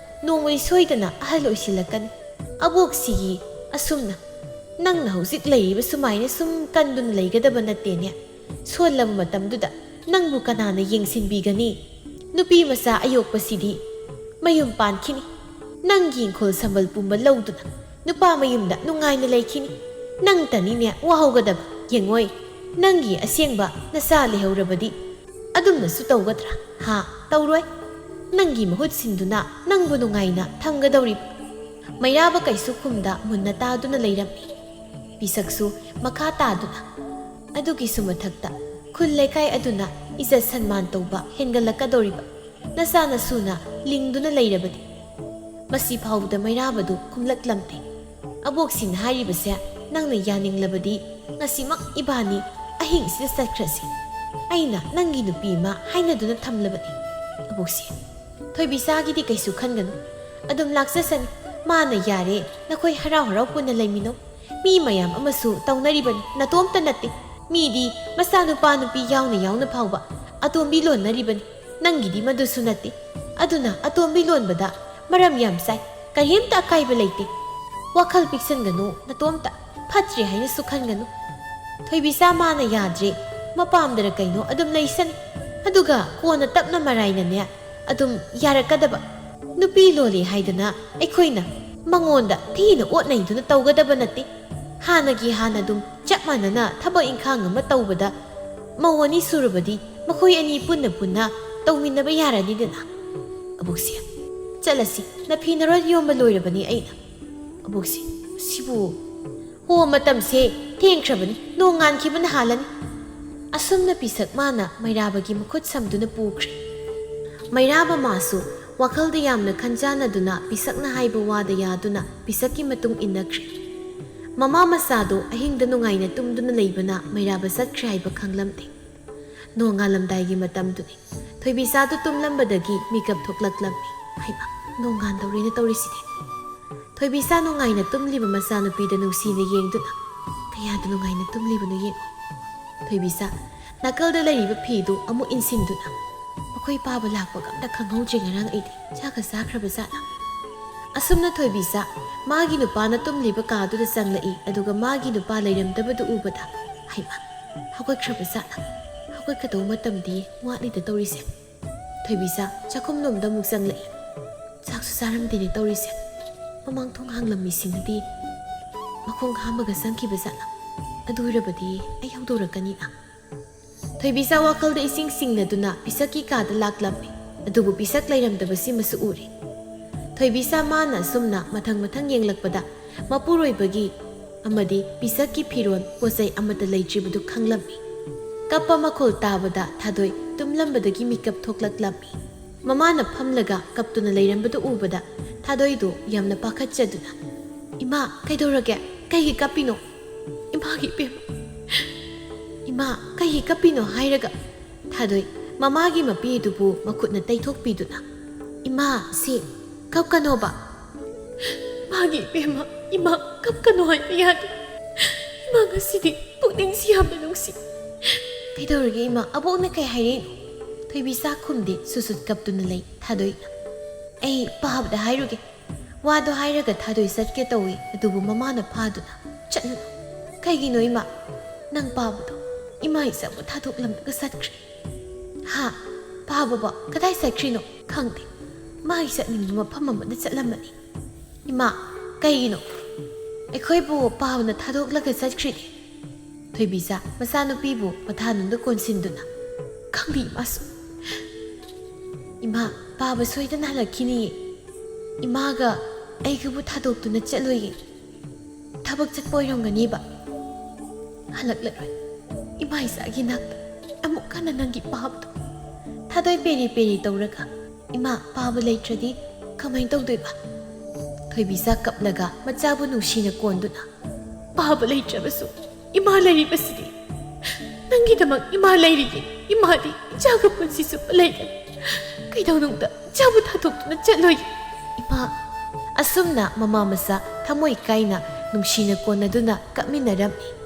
ꯅꯣꯡꯃꯩ ꯁꯣꯏꯗꯅ ꯑꯍꯜ ꯑꯣꯏꯁꯤꯜꯂꯛꯀꯅꯤ ꯑꯕꯣꯛꯁꯤꯒꯤ ꯑꯁꯨꯝꯅ ꯅꯪꯅ ꯍꯧꯖꯤꯛ ꯂꯩꯔꯤꯕ ꯁꯨꯃꯥꯏꯅ ꯁꯨꯝ ꯀꯟꯗꯨꯅ ꯂꯩꯒꯗꯕ ꯅꯠꯇꯦꯅꯦ ꯁꯣꯜꯂꯕ ꯃꯇꯝꯗꯨꯗ ꯅꯪꯕꯨ ꯀꯅꯥꯅ ꯌꯦꯡꯁꯤꯟꯕꯤꯒꯅꯤ ꯅꯨꯄꯤ ꯃꯆꯥ ꯑꯌꯣꯛꯄꯁꯤꯗꯤ ꯃꯌꯨꯝ ꯄꯥꯟꯈꯤꯅꯤ ꯅꯪꯒꯤ ꯏꯪꯈꯣꯜ ꯁꯝꯕꯜ ꯄꯨꯝꯕ ꯂꯧꯗꯨꯅ ꯅꯨꯄꯥ ꯃꯌꯨꯝꯗ ꯅꯨꯡꯉꯥꯏꯅ ꯂꯩꯈꯤꯅꯤ ꯅꯪꯇꯅꯤꯅꯦ ꯋꯥꯍꯧꯒꯗꯕ ꯌꯦꯡꯉꯣꯏ ꯅꯪꯒꯤ ꯑꯁꯦꯡꯕ ꯅꯆꯥ ꯂꯩꯍꯧꯔꯕꯗꯤ ꯑꯗꯨꯝꯅꯁꯨ ꯇꯧꯒꯗ꯭ꯔꯥ ꯍꯥ ꯇꯧꯔꯣꯏ ꯅꯪꯒꯤ ꯃꯍꯨꯠ ꯁꯤꯟꯗꯨꯅ ꯅꯪꯕꯨ ꯅꯨꯡꯉꯥꯏꯅ ꯊꯝꯒꯗꯧꯔꯤꯕ ꯃꯩꯔꯥꯕ ꯀꯩꯁꯨ ꯈꯨꯝꯗ ꯃꯨꯟꯅ ꯇꯥꯗꯨꯅ ꯂꯩꯔꯝꯃꯤ ꯄꯤꯁꯛꯁꯨ ꯃꯈꯥ ꯇꯥꯗꯨꯅ ꯑꯗꯨꯒꯤꯁꯨ ꯃꯊꯛꯇ ꯈꯨꯜ ꯂꯩꯀꯥꯏ ꯑꯗꯨꯅ ꯏꯖꯠ ꯁꯟꯃꯥꯟ ꯇꯧꯕ ꯍꯦꯟꯒꯠꯂꯛꯀꯗꯧꯔꯤꯕ ꯅꯆꯥ ꯅꯁꯨꯅ ꯂꯤꯡꯗꯨꯅ ꯂꯩꯔꯕꯗꯤ ꯃꯁꯤ ꯐꯥꯎꯕꯗ ꯃꯩꯔꯥꯕꯗꯨ ꯈꯨꯝꯂꯛꯂꯝꯗꯦ ꯑꯕꯣꯛꯁꯤꯡꯅ ꯍꯥꯏꯔꯤꯕꯁꯦ ꯅꯪꯅ ꯌꯥꯅꯤꯡꯂꯕꯗꯤ ꯉꯁꯤꯃꯛ ꯏꯕꯥꯅꯤ ꯑꯍꯤꯡꯁꯤꯗ ꯆꯠꯈ꯭ꯔꯁꯤ ꯑꯩꯅ ꯅꯪꯒꯤ ꯅꯨꯄꯤ ꯑꯃ ꯍꯥꯏꯅꯗꯨꯅ ꯊꯝꯂꯕꯅꯤ ꯑꯕꯣꯛꯁꯤ ꯊꯣꯏꯕꯤꯆꯥꯒꯤꯗꯤ ꯀꯩꯁꯨ ꯈꯟꯒꯅꯨ ꯑꯗꯨꯝ ꯂꯥꯛꯆꯁꯅꯤ ꯃꯥꯅ ꯌꯥꯔꯦ ꯅꯈꯣꯏ ꯍꯔꯥꯎ ꯍꯔꯥꯎ ꯄꯨꯟꯅ ꯂꯩꯃꯤꯟꯅꯧ ꯃꯤ ꯃꯌꯥꯝ ꯑꯃꯁꯨ ꯇꯧꯅꯔꯤꯕꯅꯤ ꯅꯇꯣꯝꯇ ꯅꯠꯇꯦ ꯃꯤꯗꯤ ꯃꯆꯥꯅꯨꯄꯥ ꯅꯨꯄꯤ ꯌꯥꯎꯅ ꯌꯥꯎꯅ ꯐꯥꯎꯕ ꯑꯇꯣꯝꯕꯤ ꯂꯣꯟꯅꯔꯤꯕꯅꯤ ꯅꯪꯒꯤꯗꯤ ꯃꯗꯨꯁꯨ ꯅꯠꯇꯦ ꯑꯗꯨꯅ ꯑꯇꯣꯝꯕꯤ ꯂꯣꯟꯕꯗ ꯃꯔꯝ ꯌꯥꯝ ꯆꯥꯏ ꯀꯔꯤꯝꯇ ꯑꯀꯥꯏꯕ ꯂꯩꯇꯦ ꯋꯥꯈꯜ ꯄꯤꯛꯁꯟꯒꯅꯨ ꯅꯇꯣꯝꯇ ꯐꯠꯇ꯭ꯔꯦ ꯍꯥꯏꯅꯁꯨ ꯈꯟꯒꯅꯨ ꯊꯣꯏꯕꯤꯆꯥ ꯃꯥꯅ ꯌꯥꯗ꯭ꯔꯦ ꯃꯄꯥꯝꯗꯔ ꯀꯩꯅꯣ ꯑꯗꯨꯝ ꯂꯩꯁꯅꯤ ꯑꯗꯨꯒ ꯀꯣꯟꯅ ꯇꯞꯅ ꯃꯔꯥꯏꯅꯅꯦ ꯑꯗꯨꯝ ꯌꯥꯔꯛꯀꯗꯕ ꯅꯨꯄꯤ ꯂꯣꯜꯂꯤ ꯍꯥꯏꯗꯅ ꯑꯩꯈꯣꯏꯅ ꯃꯉꯣꯟꯗ ꯊꯤꯅ ꯑꯣꯠꯅꯩꯗꯨꯅ ꯇꯧꯒꯗꯕ ꯅꯠꯇꯦ ꯍꯥꯟꯅꯒꯤ ꯍꯥꯟꯅ ꯑꯗꯨꯝ ꯆꯞ ꯃꯥꯟꯅꯅ ꯊꯕꯛ ꯏꯪꯈꯥꯡ ꯑꯃ ꯇꯧꯕꯗ ꯃꯧ ꯑꯅꯤ ꯁꯨꯔꯕꯗꯤ ꯃꯈꯣꯏ ꯑꯅꯤ ꯄꯨꯟꯅ ꯄꯨꯟꯅ ꯇꯧꯃꯤꯟꯅꯕ ꯌꯥꯔꯅꯤꯗꯅ ꯑꯕꯣꯛꯁꯤ ꯆꯠꯂꯁꯤ ꯅꯐꯤ ꯅꯔꯣꯜ ꯌꯣꯝꯕ ꯂꯣꯏꯔꯕꯅꯤ ꯑꯩꯅ ꯑꯕꯣꯛꯁꯤ ꯁꯤꯕꯨ ꯍꯣ ꯃꯇꯝꯁꯦ ꯊꯦꯡꯈ꯭ꯔꯕꯅꯤ ꯅꯣꯡ ꯉꯥꯟꯈꯤꯕꯅ ꯍꯥꯜꯂꯅꯤ ꯑꯁꯨꯝꯅ ꯄꯤꯁꯛ ꯃꯥꯅ ꯃꯩꯔꯥꯕꯒꯤ ꯃꯈꯨꯠ ꯁꯝꯗꯨꯅ ꯄꯨꯈ꯭ꯔꯦ ꯃꯩꯔꯥꯕ ꯃꯥꯁꯨ ꯋꯥꯈꯜꯗ ꯌꯥꯝꯅ ꯈꯟꯖꯥꯟꯅꯗꯨꯅ ꯄꯤꯁꯛꯅ ꯍꯥꯏꯕ ꯋꯥꯗ ꯌꯥꯗꯨꯅ ꯄꯤꯁꯛꯀꯤ ꯃꯇꯨꯡ ꯏꯟꯅꯈ꯭ꯔꯦ ꯃꯃꯥ ꯃꯆꯥꯗꯣ ꯑꯍꯤꯡꯗ ꯅꯨꯡꯉꯥꯏꯅ ꯇꯨꯝꯗꯨꯅ ꯂꯩꯕꯅ ꯃꯩꯔꯥꯕ ꯆꯠꯈ꯭ꯔꯦ ꯍꯥꯏꯕ ꯈꯪꯂꯝꯗꯦ ꯅꯣꯡ ꯉꯥꯜꯂꯝꯗꯥꯏꯒꯤ ꯃꯇꯝꯗꯨꯅꯤ ꯊꯣꯏꯕꯤꯆꯥꯗꯨ ꯇꯨꯝꯂꯝꯕꯗꯒꯤ ꯃꯤꯀꯞ ꯊꯣꯛꯂꯛꯂꯝꯃꯤ ꯍꯩꯃꯥ ꯅꯣꯡ ꯉꯥꯟꯗꯧꯔꯦꯅ ꯇꯧꯔꯤꯁꯤꯗꯤ ꯊꯣꯏꯕꯤꯆꯥ ꯅꯨꯡꯉꯥꯏꯅ ꯇꯨꯝꯂꯤꯕ ꯃꯆꯥꯅꯨꯄꯤꯗ ꯅꯨꯡꯁꯤꯅ ꯌꯦꯡꯗꯨꯅ ꯀꯌꯥꯗ ꯅꯨꯡꯉꯥꯏꯅ ꯇꯨꯝꯂꯤꯕꯅꯣ ꯌꯦꯡꯉꯣ ꯊꯣꯏꯕꯤꯆꯥ ꯅꯥꯀꯜꯗ ꯂꯩꯔꯤꯕ ꯐꯤꯗꯨ ꯑꯃꯨꯛ ꯏꯟꯁꯤꯟꯗꯨꯅ ꯃꯈꯣꯏ ꯄꯥꯕ ꯂꯥꯛꯄꯒ ꯑꯝꯇ ꯈꯪꯍꯧꯗ꯭ꯔꯦ ꯉꯔꯥꯡ ꯑꯩꯗꯤ ꯆꯥꯛꯀ ꯆꯥꯈ꯭ꯔꯕ ꯖꯥꯠꯅ ꯑꯁꯨꯝꯅ ꯊꯣꯏꯕꯤꯆꯥ ꯃꯥꯒꯤ ꯅꯨꯄꯥꯅ ꯇꯨꯝꯂꯤꯕ ꯀꯥꯗꯨꯗ ꯆꯪꯂꯛꯏ ꯑꯗꯨꯒ ꯃꯥꯒꯤ ꯅꯨꯄꯥ ꯂꯩꯔꯝꯗꯕꯗꯨ ꯎꯕꯗ ꯍꯩꯃꯥ ꯍꯧꯒꯠꯈ꯭ꯔꯕ ꯖꯥꯠꯅ ꯍꯧꯒꯠꯀꯗꯧ ꯃꯇꯝꯗꯤ ꯋꯥꯠꯂꯤꯗ ꯇꯧꯔꯤꯁꯦ ꯊꯣꯏꯕꯤꯆꯥ ꯆꯥꯛꯈꯨꯝꯂꯣꯝꯗ ꯑꯃꯨꯛ ꯆꯪꯂꯛꯏ ꯆꯥꯛꯁꯨ ꯆꯥꯔꯝꯗꯦꯅꯦ ꯇꯧꯔꯤꯁꯦ ꯃꯃꯥꯡ ꯊꯣꯡ ꯍꯥꯡꯂꯝꯃꯤꯁꯤꯅꯗꯤ ꯃꯈꯣꯡ ꯍꯥꯝꯃꯒ ꯆꯪꯈꯤꯕ ꯖꯥꯠꯅ ꯑꯗꯨ ꯑꯣꯏꯔꯕꯗꯤ ꯑꯩ ꯍꯧꯗꯣꯔꯛꯀꯅꯤꯅ ꯊꯣꯏꯕꯤꯆꯥ ꯋꯥꯈꯜꯗ ꯏꯁꯤꯡ ꯆꯤꯡꯅꯗꯨꯅ ꯄꯤꯁꯛꯀꯤ ꯀꯥꯗ ꯂꯥꯛꯂꯝꯃꯤ ꯑꯗꯨꯕꯨ ꯄꯤꯁꯛ ꯂꯩꯔꯝꯗꯕꯁꯤꯃꯁꯨ ꯎꯔꯤ ꯊꯣꯏꯕꯤꯆꯥ ꯃꯥꯅ ꯑꯁꯨꯝꯅ ꯃꯊꯪ ꯃꯊꯪ ꯌꯦꯡꯂꯛꯄꯗ ꯃꯄꯨꯔꯣꯏꯕꯒꯤ ꯑꯃꯗꯤ ꯄꯤꯁꯛꯀꯤ ꯐꯤꯔꯣꯜ ꯄꯣꯠꯆꯩ ꯑꯃꯠꯇ ꯂꯩꯇ꯭ꯔꯤꯕꯗꯨ ꯈꯪꯂꯝꯃꯤ ꯀꯞꯄ ꯃꯈꯣꯜ ꯇꯥꯕꯗ ꯊꯥꯗꯣꯏ ꯇꯨꯝꯂꯝꯕꯗꯒꯤ ꯃꯤꯀꯞ ꯊꯣꯛꯂꯛꯂꯝꯃꯤ ꯃꯃꯥꯅ ꯐꯝꯂꯒ ꯀꯞꯇꯨꯅ ꯂꯩꯔꯝꯕꯗꯨ ꯎꯕꯗ ꯊꯥꯗꯣꯏꯗꯨ ꯌꯥꯝꯅ ꯄꯥꯈꯠꯆꯗꯨꯅ ꯏꯃꯥ ꯀꯩꯗꯧꯔꯒꯦ ꯀꯩꯒꯤ ꯀꯞꯄꯤꯅꯣ ꯏꯃꯥꯒꯤ ꯏꯕꯦꯝꯃ ꯏꯃꯥ ꯀꯩꯒꯤ ꯀꯞꯄꯤꯅꯣ ꯍꯥꯏꯔꯒ ꯊꯥꯗꯣꯏ ꯃꯃꯥꯒꯤ ꯃꯄꯤꯗꯨꯕꯨ ꯃꯈꯨꯠꯅ ꯇꯩꯊꯣꯛꯄꯤꯗꯨꯅ ꯏꯃꯥ ꯁꯤ ꯀꯞꯀꯅꯣꯕ ꯃꯥꯒꯤ ꯏꯕꯦꯝꯃ ꯏꯃꯥ ꯀꯞꯀꯅꯣ ꯍꯥꯏꯕ ꯌꯥꯗꯦ ꯏꯃꯥ ꯉꯁꯤꯗꯤ ꯄꯨꯛꯅꯤꯡꯁꯤ ꯌꯥꯝꯅ ꯅꯨꯡꯁꯤ ꯀꯩꯗꯧꯔꯒꯦ ꯏꯃꯥ ꯑꯕꯣꯛꯅ ꯀꯩ ꯍꯥꯏꯔꯛꯏꯅꯣ ꯊꯣꯏꯕꯤꯆꯥ ꯈꯨꯝꯗꯦ ꯁꯨꯁꯨꯠ ꯀꯞꯇꯨꯅ ꯂꯩ ꯊꯥꯗꯣꯏꯅ ꯑꯩ ꯄꯥꯕꯗ ꯍꯥꯏꯔꯨꯒꯦ ꯋꯥꯗꯣ ꯍꯥꯏꯔꯒ ꯊꯥꯗꯣꯏ ꯆꯠꯀꯦ ꯇꯧꯏ ꯑꯗꯨꯕꯨ ꯃꯃꯥꯅ ꯐꯥꯗꯨꯅ ꯆꯠꯅꯨ ꯀꯩꯒꯤꯅꯣ ꯏꯃꯥ ꯅꯪ ꯄꯥꯕꯗꯣ ꯏꯃꯥ ꯏꯆꯥꯕꯨ ꯊꯥꯗꯣꯛꯂꯝꯂꯒ ꯆꯠꯈ꯭ꯔꯦ ꯍꯥ ꯄꯥꯕꯕꯣ ꯀꯗꯥꯏ ꯆꯠꯈ꯭ꯔꯤꯅꯣ ꯈꯪꯗꯦ ꯃꯥꯒꯤ ꯆꯠꯅꯤꯡꯕ ꯃꯐꯝ ꯑꯃꯗ ꯆꯠꯂꯝꯃꯅꯤ ꯏꯃꯥ ꯀꯩꯒꯤꯅꯣ ꯑꯩꯈꯣꯏꯕꯨ ꯄꯥꯕꯅ ꯊꯥꯗꯣꯛꯂꯒ ꯆꯠꯈ꯭ꯔꯤꯅꯦ ꯊꯣꯏꯕꯤꯆꯥ ꯃꯆꯥꯅꯨꯄꯤꯕꯨ ꯃꯊꯥꯅꯨꯡꯗ ꯀꯣꯟꯁꯤꯟꯗꯨꯅ ꯈꯪꯗꯦ ꯏꯃꯥꯁꯨ ꯏꯃꯥ ꯄꯥꯕ ꯁꯣꯏꯗꯅ ꯍꯜꯂꯛꯈꯤꯅꯤꯌꯦ ꯏꯃꯥꯒ ꯑꯩꯒꯕꯨ ꯊꯥꯗꯣꯛꯇꯨꯅ ꯆꯠꯂꯣꯏꯌꯦ ꯊꯕꯛ ꯆꯠꯄ ꯑꯣꯏꯔꯝꯒꯅꯤꯕ ꯍꯜꯂꯛꯂꯔꯣꯏ ꯏꯃꯥ ꯏꯆꯥꯒꯤ ꯅꯥꯛꯇ ꯑꯃꯨꯛ ꯍꯟꯅ ꯅꯪꯒꯤ ꯄꯥꯕꯗꯣ ꯊꯥꯗꯣꯏ ꯄꯦꯔꯤ ꯄꯦꯔꯤ ꯇꯧꯔꯒ ꯏꯃꯥ ꯄꯥꯕ ꯂꯩꯇ꯭ꯔꯗꯤ ꯀꯃꯥꯏꯅ ꯇꯧꯗꯣꯏꯕ ꯊꯣꯏꯕꯤꯆꯥ ꯀꯞꯂꯒ ꯃꯆꯥꯕꯨ ꯅꯨꯡꯁꯤꯅ ꯀꯣꯟꯗꯨꯅ ꯄꯥꯕ ꯂꯩꯇ꯭ꯔꯕꯁꯨ ꯏꯃꯥ ꯂꯩꯔꯤꯕꯁꯤꯗꯤ ꯅꯪꯒꯤꯗꯃꯛ ꯏꯃꯥ ꯂꯩꯔꯤꯌꯦ ꯏꯃꯥꯗꯤ ꯏꯆꯥꯒ ꯄꯨꯟꯁꯤ ꯆꯨꯞꯄ ꯂꯩꯒꯅꯤ ꯀꯩꯗꯧꯅꯨꯡꯗ ꯆꯥꯕ ꯊꯥꯗꯣꯛꯇꯨꯅ ꯆꯠꯂꯣꯏ ꯏꯃꯥ ꯑꯁꯨꯝꯅ ꯃꯃꯥ ꯃꯆꯥ ꯊꯃꯣꯏ ꯀꯥꯏꯅ ꯅꯨꯡꯁꯤꯅ ꯀꯣꯟꯅꯗꯨꯅ ꯀꯞꯃꯤꯟꯅꯔꯝꯃꯤ